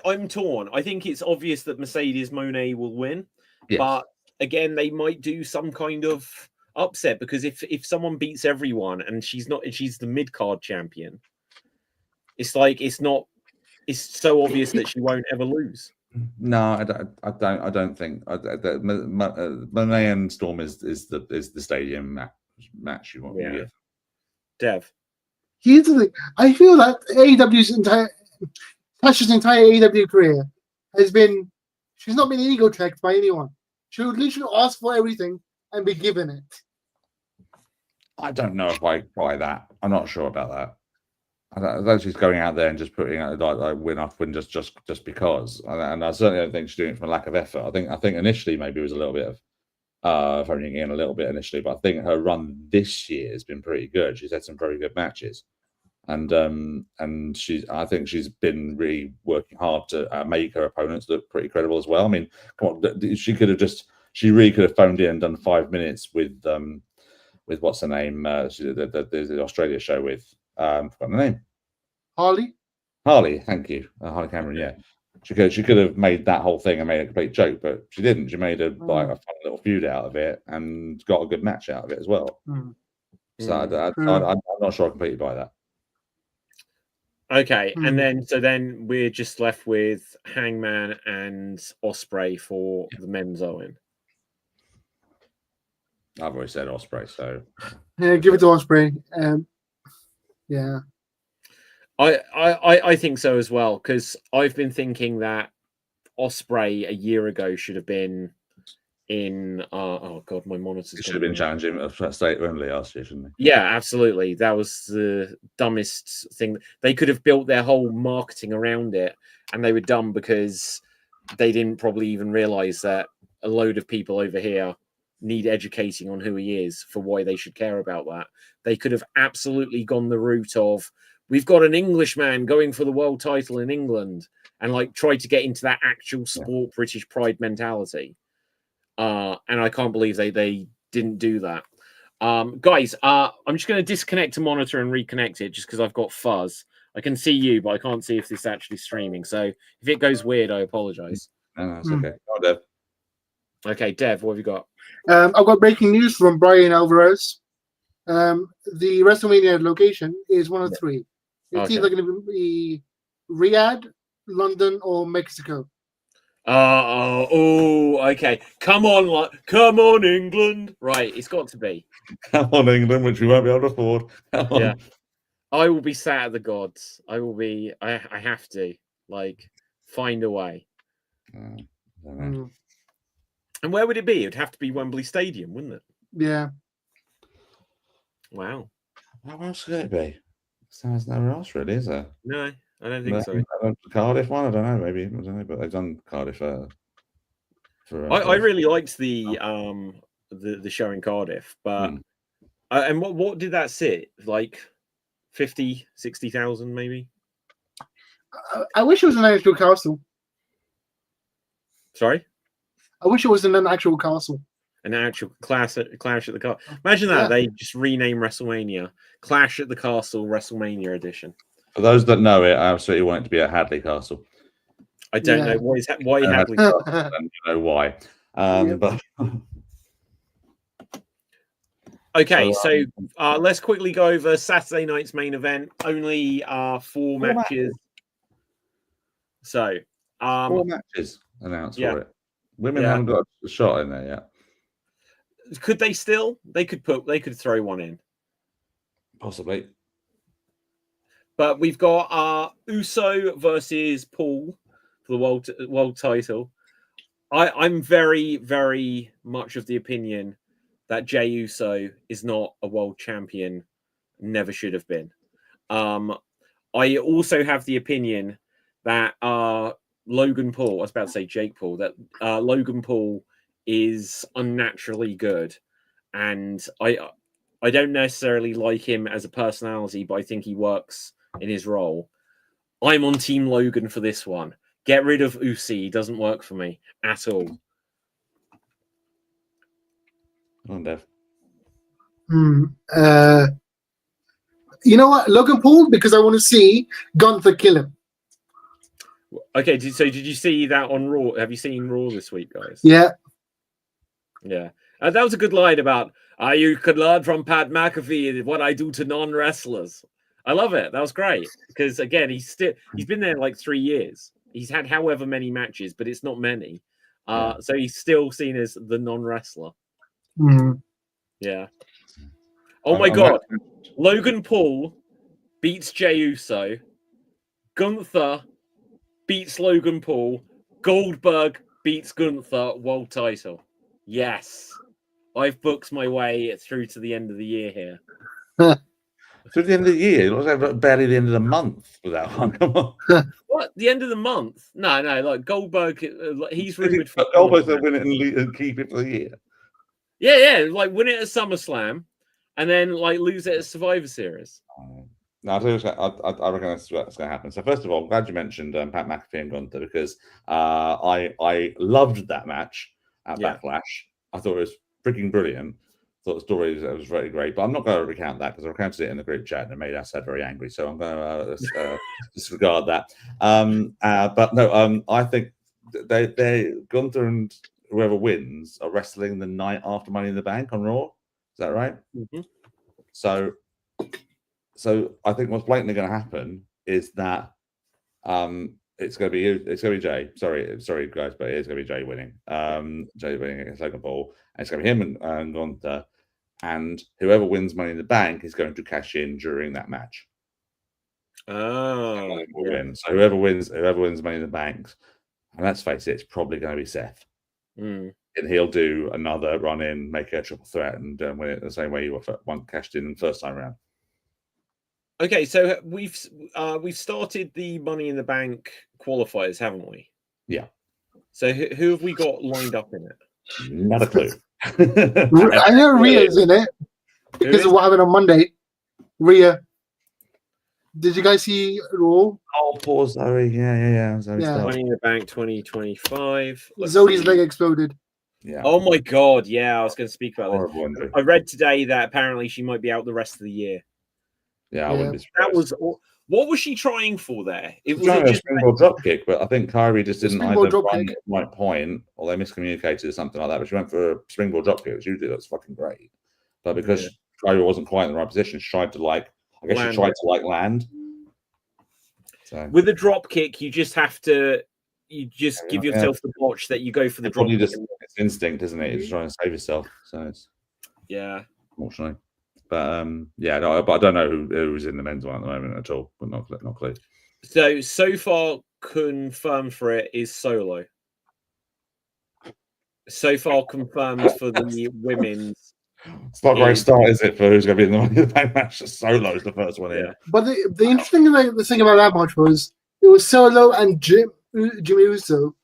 I'm torn. I think it's obvious that Mercedes Moné will win, but again, they might do some kind of upset because if someone beats everyone and she's the mid card champion, it's so obvious that she won't ever lose. No, I don't think Monet and Storm is the stadium match you want. Yeah. Dev. Here's the thing. I feel that Tasha's entire AEW career she's not been ego checked by anyone. She would literally ask for everything and be given it. I don't know if I buy that. I'm not sure about that. I think she's going out there and just putting out win off win just because. And I certainly don't think she's doing it from a lack of effort. I think initially maybe it was a little bit of phoning in a little bit initially, but I think her run this year has been pretty good. She's had some very good matches, and I think she's been really working hard to make her opponents look pretty credible as well. I mean, come on, she really could have phoned in and done 5 minutes with what's her name, the Australia show with forgotten the name. Harley, thank you, Harley Cameron. Yeah, She could have made that whole thing and made a complete joke, but she didn't. She made a fun little feud out of it and got a good match out of it as well. So I'm not sure I completely buy that. Okay, and then we're just left with Hangman and Ospreay for the men's Owen. I've already said Ospreay, so yeah, give it to Ospreay. Yeah, I think so as well, because I've been thinking that Ospreay a year ago should have been in. Oh god, my monitor's. Should have been challenging at State Wembley last year, shouldn't he? Yeah, absolutely. That was the dumbest thing. They could have built their whole marketing around it, and they were dumb because they didn't probably even realize that a load of people over here need educating on who he is for why they should care about that. They could have absolutely gone the route of, we've got an Englishman going for the world title in England, and like tried to get into that actual sport British pride mentality. And I can't believe they didn't do that. Guys, I'm just going to disconnect a monitor and reconnect it just because I've got fuzz. I can see you, but I can't see if this is actually streaming. So if it goes weird, I apologize. No, it's okay. Oh, Dev. Okay, Dev, what have you got? I've got breaking news from Brian Alvarez. The WrestleMania location is one of three. It's either going to be Riyadh, London, or Mexico. Okay. Come on, England. Right, it's got to be. Come on, England, which we won't be able to afford. Yeah. I will be sat at the gods. I will be. I have to find a way. And where would it be? It'd have to be Wembley Stadium, wouldn't it? Yeah. Wow. Where else could it be? There's nowhere else really, is there? No, I don't think so. Cardiff one, I don't know. Maybe I don't know, but they've done Cardiff. I really liked the show in Cardiff, but and what did that sit like? 50, 60,000 maybe. I wish it was an actual castle. Sorry, I wish it was in an actual castle. An actual clash at the castle. Imagine that they just rename WrestleMania Clash at the Castle WrestleMania edition. For those that know it, I absolutely want it to be at Hadley Castle. I don't know why Hadley Castle. I don't know why. But okay, so let's quickly go over Saturday night's main event. Only 4 matches. So 4 matches announced for it. Women haven't got a shot in there yet. Could they still? They could throw one in. Possibly. But we've got Uso versus Paul for the world title. I'm very, very much of the opinion that Jey Uso is not a world champion, never should have been. I also have the opinion that Logan Paul, I was about to say Jake Paul, that Logan Paul is unnaturally good. And I don't necessarily like him as a personality, but I think he works in his role. I'm on Team Logan for this one. Get rid of Uso. He doesn't work for me at all. On Dev. You know what? Logan Paul, because I want to see Gunther kill him. Okay, so did you see that on Raw? Have you seen Raw this week, guys? Yeah. Yeah. That was a good line about, you could learn from Pat McAfee what I do to non-wrestlers. I love it. That was great. Because, again, he's been there like 3 years. He's had however many matches, but it's not many. So he's still seen as the non-wrestler. Yeah. Oh, my God. Logan Paul beats Jey Uso. Gunther beats Logan Paul. Goldberg beats Gunther. World title. Yes. I've booked my way through to the end of the year here. Through the end of the year? It looks like barely the end of the month with that one. Come on. What? The end of the month? No. Like Goldberg, he's rumored for Goldberg's going to win it and keep it for the year. Yeah. Like win it at SummerSlam and then like lose it at Survivor Series. No, I reckon that's what's going to happen. So first of all, I'm glad you mentioned Pat McAfee and Gunther because I loved that match at Backlash. I thought it was freaking brilliant. thought the story was very great, but I'm not going to recount that because I recounted it in the group chat and it made us very angry. So I'm going to disregard that. But no, I think they Gunther and whoever wins are wrestling the night after Money in the Bank on Raw. Is that right? Mm-hmm. So I think what's blatantly going to happen is that it's going to be Jay. Sorry, guys, but it's going to be Jay winning. Jay winning against Logan Paul, and it's going to be him and Gunther, and whoever wins Money in the Bank is going to cash in during that match. Oh, win. So whoever wins Money in the Bank, and let's face it, it's probably going to be Seth. Mm. And he'll do another run in, make a triple threat, and win it the same way you won cashed in the first time around. Okay, so we've started the Money in the Bank qualifiers, haven't we? Yeah. So who have we got lined up in it? Not a clue. I know Rhea's in it because of what happened on Monday. Rhea. Did you guys see Raw? Oh, poor Zoe. Yeah. Money in the Bank 2025. Zoe's leg exploded. Yeah. Oh my God. Yeah, I was going to speak about Horrible this. injury. I read today that apparently she might be out the rest of the year. Yeah, I wouldn't be surprised. That was what was she trying for there? It was a springboard drop kick, but I think Kyrie just didn't either run at the right point or they miscommunicated or something like that. But she went for a springboard drop kick, which usually looks fucking great. But because Kyrie wasn't quite in the right position, she tried to land. So with a drop kick, you just have to give yourself the watch that you go for the drop kick. It's instinct, isn't it? You're just trying to save yourself. So it's unfortunately. But but I don't know who's in the men's one at the moment at all. But not clear. So far confirmed for it is Solo. So far confirmed for the women's. It's not a great start, is it, for who's going to be in the Money in the Bank match? Solo is the first one in. But the interesting thing about that match was it was Solo and Jimmy Uso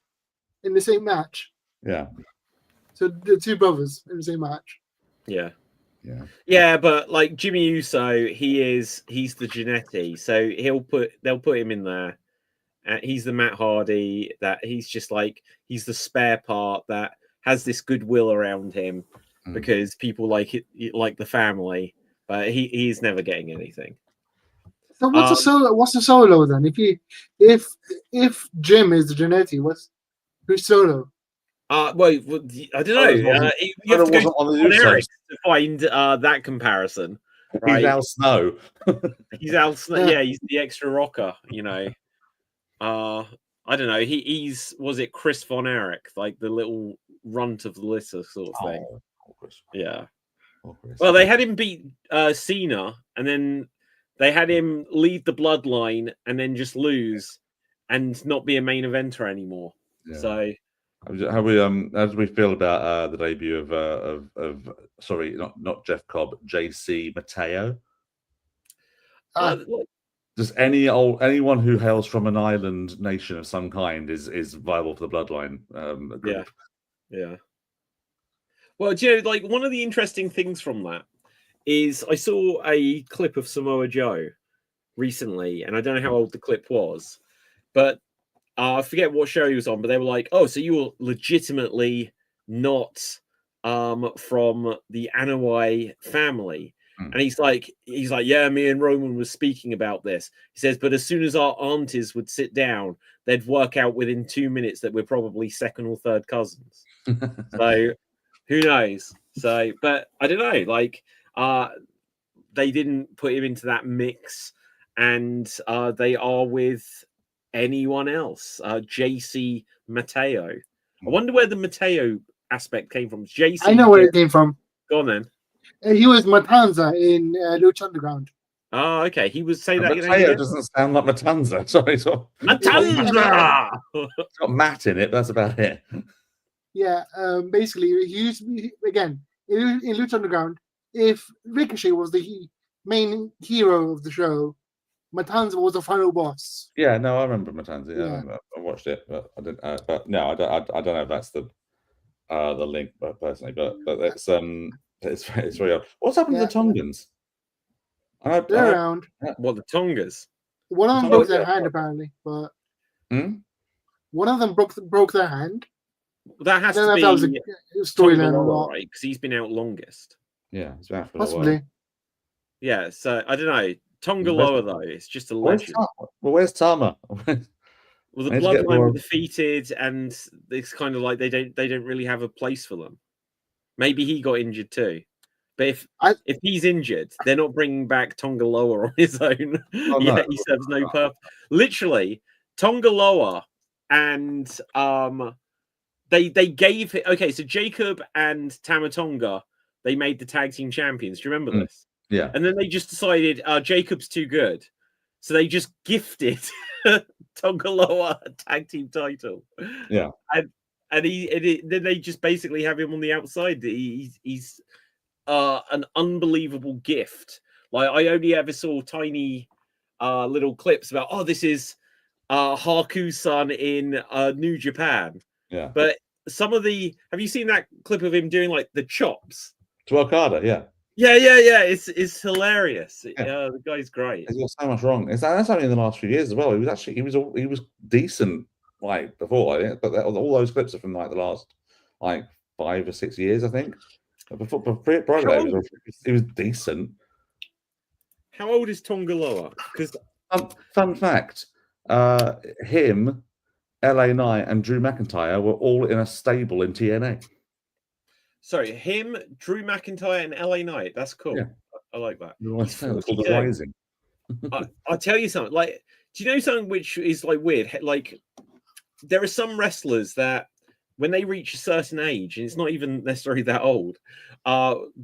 in the same match. Yeah. So the two brothers in the same match. Yeah, but like Jimmy Uso, he's the Jannetty, so they'll put him in there. He's the Matt Hardy, that he's just like he's the spare part that has this goodwill around him because people like it, like the family, but he's never getting anything. So what's the Solo then? If Jim is the Jannetty, who's Solo? Well, I don't know. You have to go on Eric to find that comparison. Right? He's Al Snow. He's Al Snow. Yeah, he's the extra rocker. You know. I don't know. Was it Chris Von Erich, like the little runt of the litter sort of thing? Yeah. Well, they had him beat Cena, and then they had him lead the bloodline, and then just lose, and not be a main eventer anymore. Yeah. So. How do we feel about the debut of sorry, not Jeff Cobb, JC Mateo? Just anyone who hails from an island nation of some kind is viable for the bloodline group. Yeah. Well, do you know, like one of the interesting things from that is I saw a clip of Samoa Joe recently, and I don't know how old the clip was, but I forget what show he was on, but they were like, "Oh, so you were legitimately not from the Anoa'i family?" And he's like, "Yeah, me and Roman was speaking about this." He says, "But as soon as our aunties would sit down, they'd work out within 2 minutes that we're probably second or third cousins." So who knows? So, but I don't know. Like, they didn't put him into that mix, and they are with anyone else. JC Mateo. I wonder where the Mateo aspect came from. JC. I know where it came from. Go on then. He was Matanza in Lucha Underground. Oh, okay. He was saying that. Mateo doesn't sound like Matanza. Sorry, Matanza. It's got Matt in it. That's about it. Yeah. Basically, he used again in Lucha Underground. If Ricochet was the main hero of the show, Matanza was the final boss. Yeah, no, I remember Matanza. Yeah. I watched it, but I didn't. But no, I don't know if that's the link, but personally, but it's very odd. What's happened to the Tongans? They're around. What, the Tongas? One of them broke their hand apparently, but one of them broke their hand. That has to be a storyline, right? Because he's been out longest. Yeah, it's out for a Possibly. while. Yeah, so I don't know. Tonga Loa though, it's just a Where's legend. Tama? Well, where's Tama? Well, the I need to get bloodline more- were defeated, and it's kind of like they don't really have a place for them. Maybe he got injured too, but if he's injured, they're not bringing back Tonga Loa on his own. Oh, Yeah, no. he serves no purpose. Literally, Tonga Loa and they gave it. Okay, so Jacob and Tamatonga, they made the tag team champions. Do you remember this? Yeah. And then they just decided Jacob's too good, so they just gifted Tonga Loa a tag team title. Yeah. And then they just basically have him on the outside. He's an unbelievable gift. Like I only ever saw tiny little clips about this is Haku-san in New Japan. Yeah. But some of have you seen that clip of him doing like the chops? To Okada, yeah. Yeah. It's hilarious. Yeah. The guy's great. He's got so much wrong. That's only in the last few years as well. He was decent like before, I think, but all those clips are from like the last like 5 or 6 years, I think. Before he was decent. How old is Tonga Loa? Because fun fact, him, LA Knight, and Drew McIntyre were all in a stable in TNA. Sorry, him, Drew McIntyre, and LA Knight. That's cool. Yeah. I like that. It's called The Rising. I'll tell you something. Like, do you know something which is like weird? Like, there are some wrestlers that when they reach a certain age, and it's not even necessarily that old,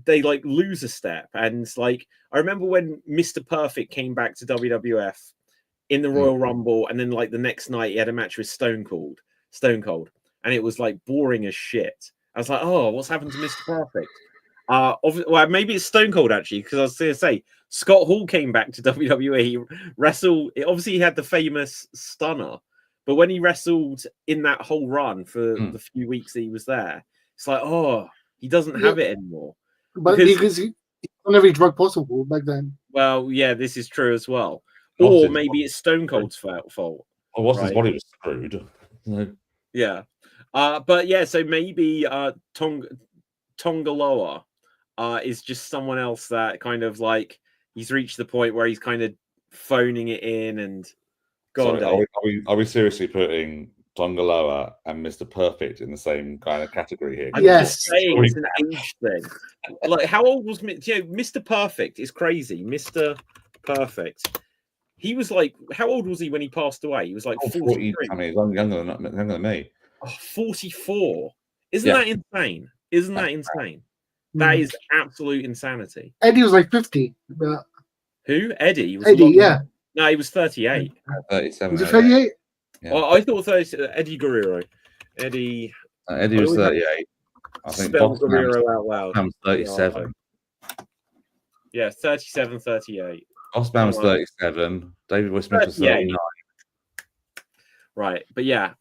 they like lose a step. And it's like, I remember when Mr. Perfect came back to WWF in the Royal Rumble, and then like the next night he had a match with Stone Cold, and it was like boring as shit. I was like, oh, what's happened to Mr. Perfect? Well, maybe it's Stone Cold actually, because I was going to say Scott Hall came back to WWE. He wrestled. Obviously, he had the famous stunner, but when he wrestled in that whole run for the few weeks that he was there, it's like, oh, he doesn't have it anymore. But because he on every drug possible back then. Well, yeah, this is true as well. Or maybe it's Stone Cold's fault. Or Austin's body was screwed. Yeah. But yeah, so maybe Tonga Loa is just someone else that kind of like he's reached the point where he's kind of phoning it in and gone. Are we seriously putting Tonga Loa and Mr. Perfect in the same kind of category here? I'm just saying it's an age thing. Like, how old was Mr. Perfect is crazy. Mr. Perfect. He was like, how old was he when he passed away? He was like 43. I mean, he's younger than me. 44. Isn't that insane? Isn't that insane? That is absolute insanity. Eddie was like 50. But... Who? Eddie? Yeah. No, he was 38. 37. Was it 38? Yeah. Well, I thought 30. Eddie Guerrero. Eddie was 38. I think spell Guerrero out loud. I'm 37. Yeah, 37, 38. Bossman was 37. David Boy Smith was 39. Right, but yeah,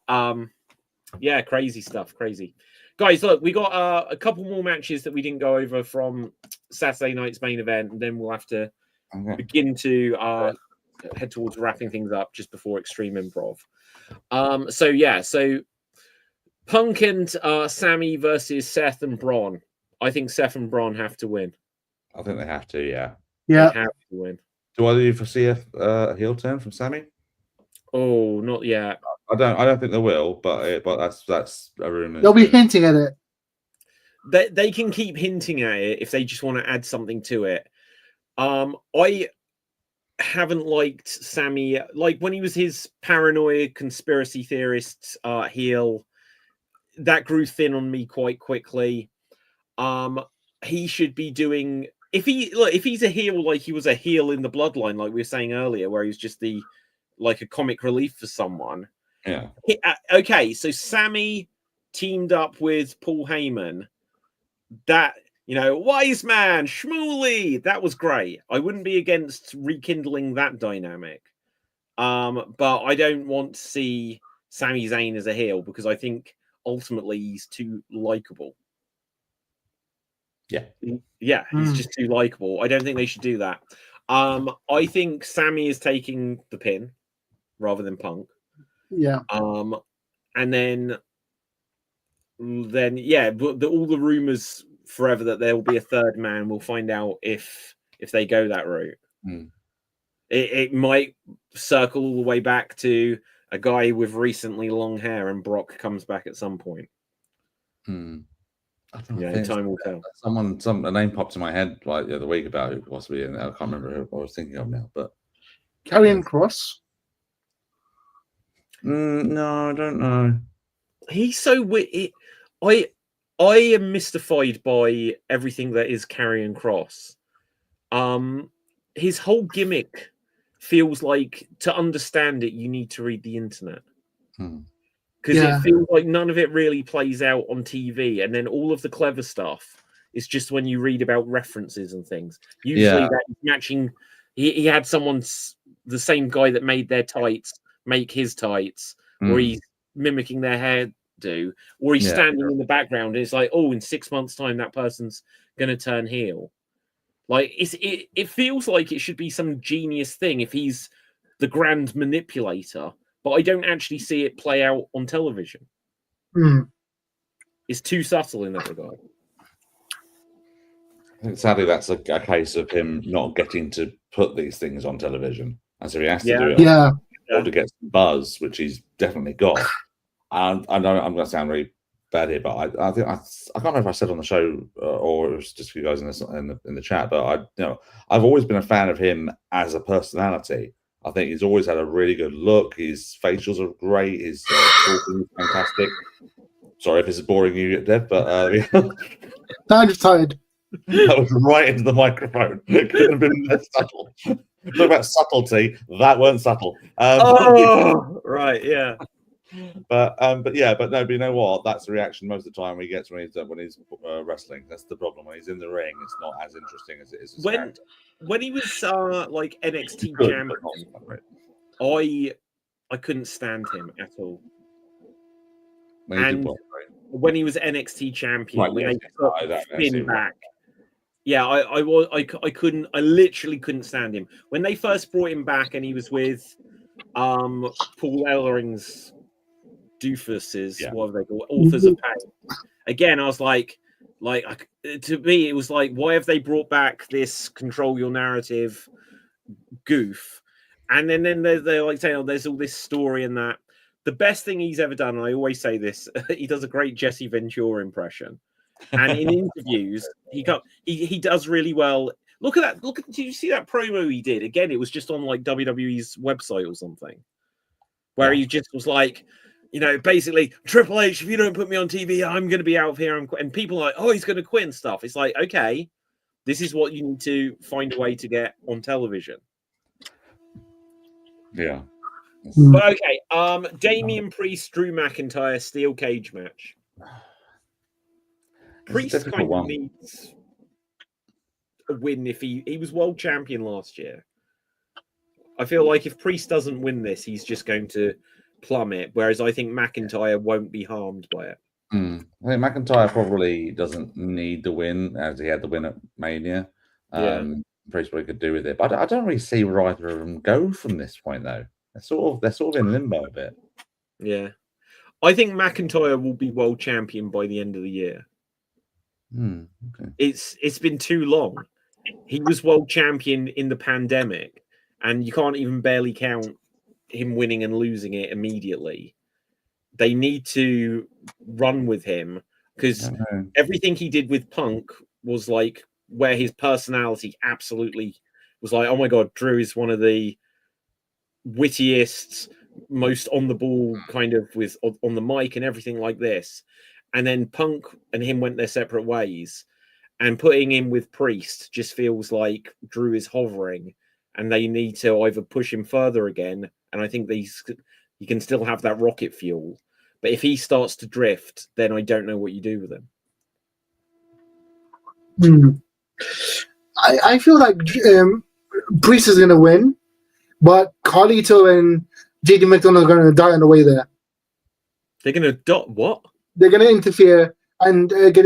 yeah, crazy stuff, crazy. Guys, look, we got a couple more matches that we didn't go over from Saturday night's main event, and then we'll have to begin to head towards wrapping things up just before Extreme Improv. So Punk and Sammy versus Seth and Braun. I think Seth and Braun have to win. I think they have to, yeah. Yeah. They have to win. Do either of you foresee a heel turn from Sammy? Oh, not yet. I don't think they will, but that's a rumor. They'll be hinting at it. They can keep hinting at it if they just want to add something to it. I haven't liked Sammy, like when he was his paranoid conspiracy theorist heel. That grew thin on me quite quickly. He should be doing if he's a heel like he was a heel in the Bloodline, like we were saying earlier, where he was just like a comic relief for someone. Yeah. Okay, so Sammy teamed up with Paul Heyman. That, wise man, Shmooly, that was great. I wouldn't be against rekindling that dynamic. But I don't want to see Sami Zayn as a heel because I think ultimately he's too likable. Yeah, he's just too likable. I don't think they should do that. I think Sammy is taking the pin rather than Punk. Yeah. And then yeah, but all the rumors forever that there will be a third man. We'll find out if they go that route. It might circle all the way back to a guy with recently long hair, and Brock comes back at some point. I don't know, Yeah, time will tell. A name popped in my head like the other week about who possibly, and I can't remember who I was thinking of now. But Karrion Kross. No, I don't know. He's so weird. I am mystified by everything that is Karrion Kross. His whole gimmick feels like, to understand it, you need to read the internet. Because it feels like none of it really plays out on TV, and then all of the clever stuff is just when you read about references and things. Usually that matching. He had the same guy that made their tights make his tights, or he's mimicking their hairdo, or he's standing in the background and it's like, oh, in 6 months' time that person's gonna turn heel. Like it feels like it should be some genius thing if he's the grand manipulator, but I don't actually see it play out on television. It's too subtle in that regard. I think sadly that's a case of him not getting to put these things on television, and so he has to do it to get some buzz, which he's definitely got. And I know I'm going to sound really bad here, but I think I can't remember if I said on the show or it was just you guys in the chat, but I've always been a fan of him as a personality. I think he's always had a really good look. His facials are great. His talking is fantastic. Sorry if this is boring you, Dev, but I'm just tired. That was right into the microphone. It couldn't have been less subtle. Talk about subtlety. That weren't subtle. Right, yeah. But no, but you know what? That's the reaction most of the time he gets when he's wrestling. That's the problem. When he's in the ring, it's not as interesting as it is. When he was like NXT champion, I couldn't stand him at all. When he was NXT champion, when they put Finn back, I literally couldn't stand him. When they first brought him back and he was with Paul Ellering's doofuses, what are they called? Authors of Pain. Again, I was like, to me, it was like, why have they brought back this control your narrative goof? And then they're like saying, oh, there's all this story and that. The best thing he's ever done, and I always say this, he does a great Jesse Ventura impression. And in interviews, he does really well. Look at that. Did you see that promo he did? Again, it was just on like WWE's website or something, where he just was like, basically, Triple H, if you don't put me on TV, I'm going to be out of here. And people are like, oh, he's going to quit and stuff. It's like, okay, this is what you need to find a way to get on television. Yeah. But okay, Damian Priest, Drew McIntyre, steel cage match. Priest kind of needs a win if he was world champion last year. I feel like if Priest doesn't win this, he's just going to plummet, whereas I think McIntyre won't be harmed by it. I think McIntyre probably doesn't need the win, as he had the win at Mania. Priest probably could do with it, but I don't really see where either of them go from this point, though. They're sort of in limbo a bit. Yeah, I think McIntyre will be world champion by the end of the year. Okay. It's been too long. He was world champion in the pandemic, and you can't even barely count him winning and losing it immediately. They need to run with him because everything he did with Punk was like where his personality absolutely was like, oh my God, Drew is one of the wittiest, most on the ball kind of with on the mic and everything like this. And then Punk and him went their separate ways, and putting him with Priest just feels like Drew is hovering, and they need to either push him further again. And I think he can still have that rocket fuel, but if he starts to drift, then I don't know what you do with him. I feel like Priest is going to win, but Carlito and JD McDonald are going to die on the way there. They're going to what? They're going to interfere and get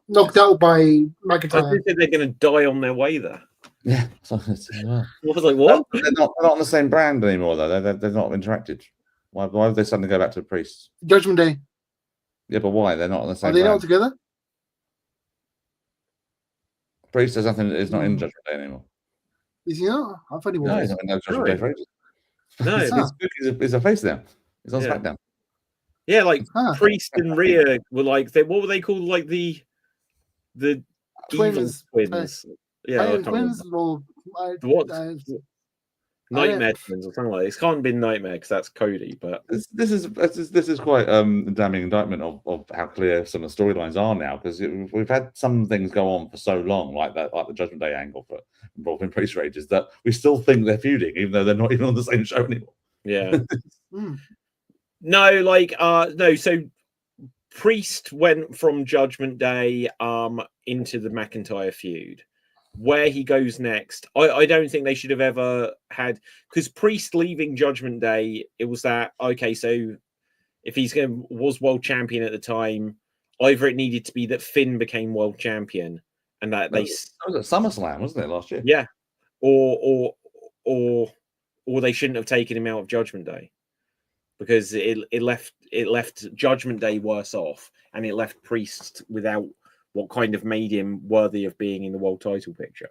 knocked out by McIntyre. I think they're going to die on their way there. Yeah. I was like, what? They're not on the same brand anymore, though. They're not interacted. Why have they suddenly go back to the Priests? Judgment Day. Yeah, but why? They're not on the same. Are they brand. not together? Priest has nothing. Is not in Judgment Day anymore. Is he not? I thought he was. No, he's not in Judgment Day for ages. No, he's a face now. He's on SmackDown. Yeah, like Priest and Rhea were like what were they called? Like the twins. Twins. Yeah, twins or what? Nightmare Twins or something like this. Can't be Nightmare because that's Cody. But this is quite a damning indictment of how clear some of the storylines are now, because we've had some things go on for so long, like the Judgment Day angle for involving Priest Rages, that we still think they're feuding, even though they're not even on the same show anymore. Yeah. No, like no. So Priest went from Judgment Day into the McIntyre feud. Where he goes next, I don't think they should have ever had, because Priest leaving Judgment Day, it was that okay. So if was world champion at the time, either it needed to be that Finn became world champion, and that they was at SummerSlam, wasn't it, last year? Yeah, or they shouldn't have taken him out of Judgment Day, because it left Judgment Day worse off, and it left Priest without what kind of made him worthy of being in the world title picture.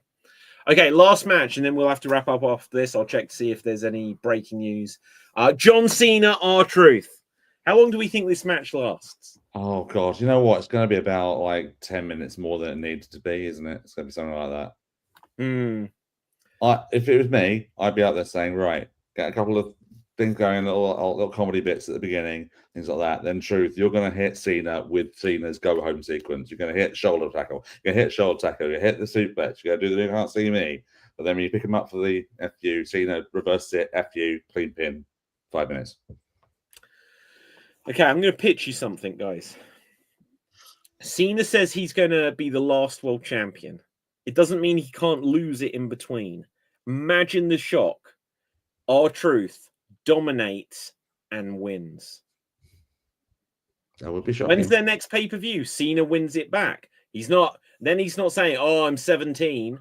Okay, last match, and then we'll have to wrap up after this. I'll check to see if there's any breaking news. John Cena, R-Truth. How long do we think this match lasts? Oh, God. You know what? It's going to be about like 10 minutes more than it needs to be, isn't it? It's going to be something like that. If it was me, I'd be out there saying, right, get a couple of things going, little comedy bits at the beginning, things like that. Then Truth, you're going to hit Cena with Cena's go home sequence. You're going to hit shoulder tackle. You're going to hit shoulder tackle. You hit the suplex. You're going to do the "You Can't See Me." But then when you pick him up for the FU, Cena reverses it, FU, clean pin, 5 minutes. Okay, I'm going to pitch you something, guys. Cena says he's going to be the last world champion. It doesn't mean he can't lose it in between. Imagine the shock. R-Truth dominates and wins. That would be shocking. When's their next pay-per-view? Cena wins it back. He's not saying, oh, I'm 17.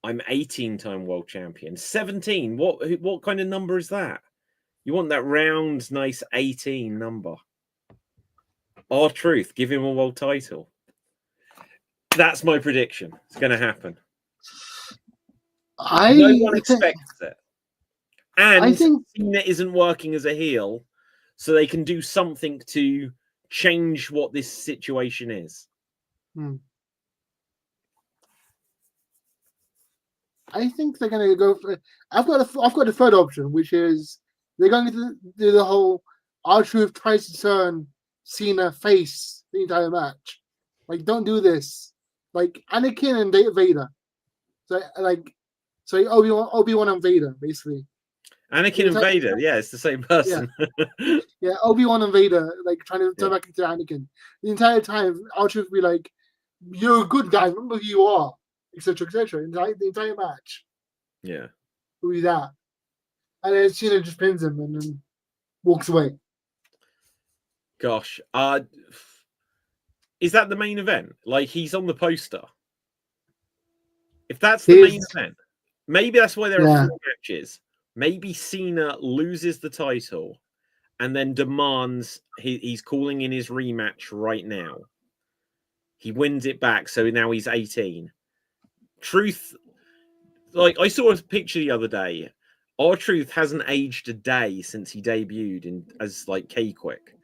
I'm 18-time world champion. 17. What kind of number is that? You want that round, nice 18 number. R-Truth, give him a world title. That's my prediction. It's going to happen. No one expects it. And I think Cena isn't working as a heel, so they can do something to change what this situation is. I think they're going to go for. I've got a third option, which is they're going to do the whole R-Truth tries to turn Cena face the entire match. Like, don't do this. Like Anakin and Vader. So Obi-Wan and Vader, basically. Anakin and Vader, yeah, it's the same person. Yeah, Obi-Wan and Vader, like trying to turn back into Anakin. The entire time, R-Truth will be like, "You're a good guy, remember who you are," etc., etc. The entire match. Yeah. Will be that. And then Cena just pins him and then walks away. Gosh. Is that the main event? Like, he's on the poster. If that's the main event, maybe that's why there are 4 matches. Maybe Cena loses the title and then demands he's calling in his rematch right now. He wins it back, so now he's 18. Truth, like I saw a picture the other day. R-Truth hasn't aged a day since he debuted as like K-Quick.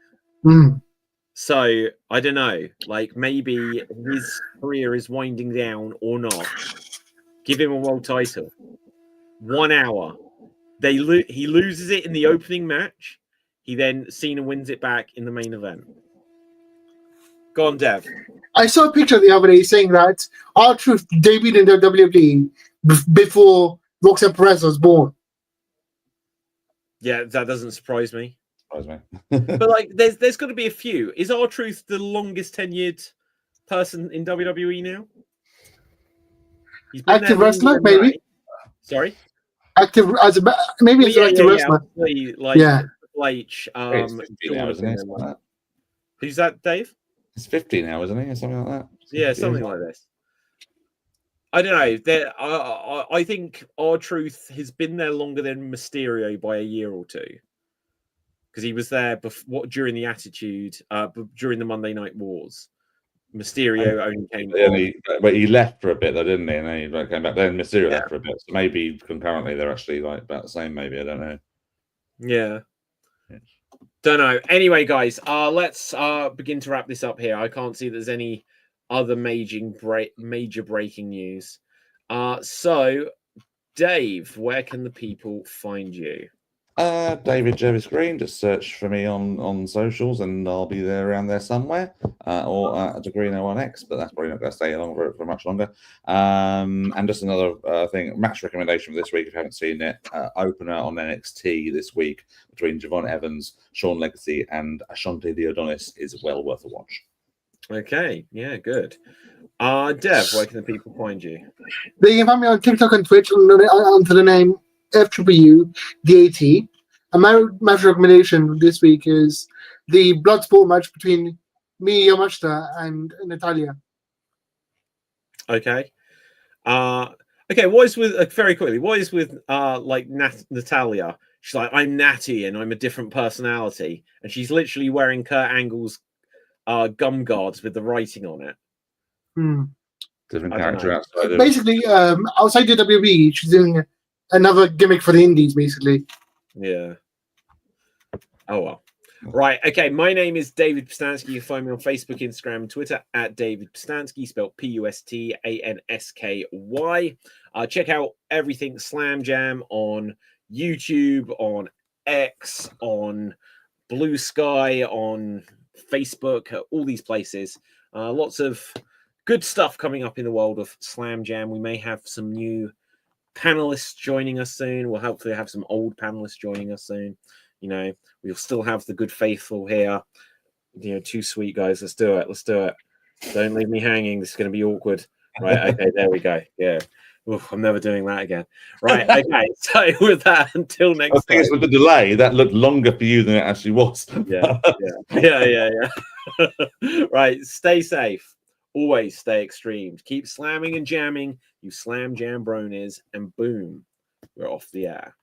So I don't know. Like maybe his career is winding down or not. Give him a world title. 1 hour. He loses it in the opening match. Cena wins it back in the main event. Go on, Dev. I saw a picture the other day saying that R-Truth debuted in the WWE before Roxanne Perez was born. Yeah, that doesn't surprise me. But like, there's got to be a few. Is R-Truth the longest tenured person in WWE now? He's been active wrestler, maybe. Sorry. Active as maybe it's active wrestler. Like H. Who's that, Dave? It's 15 hours, isn't it, or something like that? Yeah, something like this. I don't know. I think R-Truth has been there longer than Mysterio by a year or two. because he was there before during the Attitude, during the Monday Night Wars. Mysterio only came. But he left for a bit, though, didn't he? And then he came back. Then Mysterio left for a bit, so maybe concurrently they're actually like about the same. Maybe I don't know. Yeah. Don't know. Anyway, guys, let's begin to wrap this up here. I can't see there's any other major breaking news. So, Dave, where can the people find you? David Jervis Green. Just search for me on socials, and I'll be there around there somewhere. Or at Degrino1X, but that's probably not going to stay along for much longer. And just another thing, match recommendation for this week. If you haven't seen it, opener on NXT this week between Javon Evans, Sean Legacy, and Ashante Theodonis is well worth a watch. Okay, yeah, good. Dev, where can the people find you? They can find me on TikTok and Twitch under the name FWDAT. And my match recommendation this week is the Bloodsport match between Miyu Yamashita and Natalia. Okay. Okay, what is with very quickly, what is with like Natalia? She's like, I'm Natty and I'm a different personality. And she's literally wearing Kurt Angle's gum guards with the writing on it. Different character outside of... Basically, outside the WWE, she's doing another gimmick for the indies, basically. Yeah. Oh, well. Right. Okay. My name is David Pistansky. You can find me on Facebook, Instagram, and Twitter at David Pistansky, spelled Pustansky. Check out everything Slam Jam on YouTube, on X, on Blue Sky, on Facebook, all these places. Lots of good stuff coming up in the world of Slam Jam. We may have some new panelists joining us soon. We'll hopefully have some old panelists joining us soon. You know, we'll still have the good faithful here. You know, too sweet, guys. Let's do it. Let's do it. Don't leave me hanging. This is going to be awkward. Right. Okay. There we go. Yeah. Oof, I'm never doing that again. Right. Okay. So with that, until next time. With the delay, that looked longer for you than it actually was. Yeah. Right. Stay safe. Always stay extreme. Keep slamming and jamming, you Slam Jam bronies, and boom, we're off the air.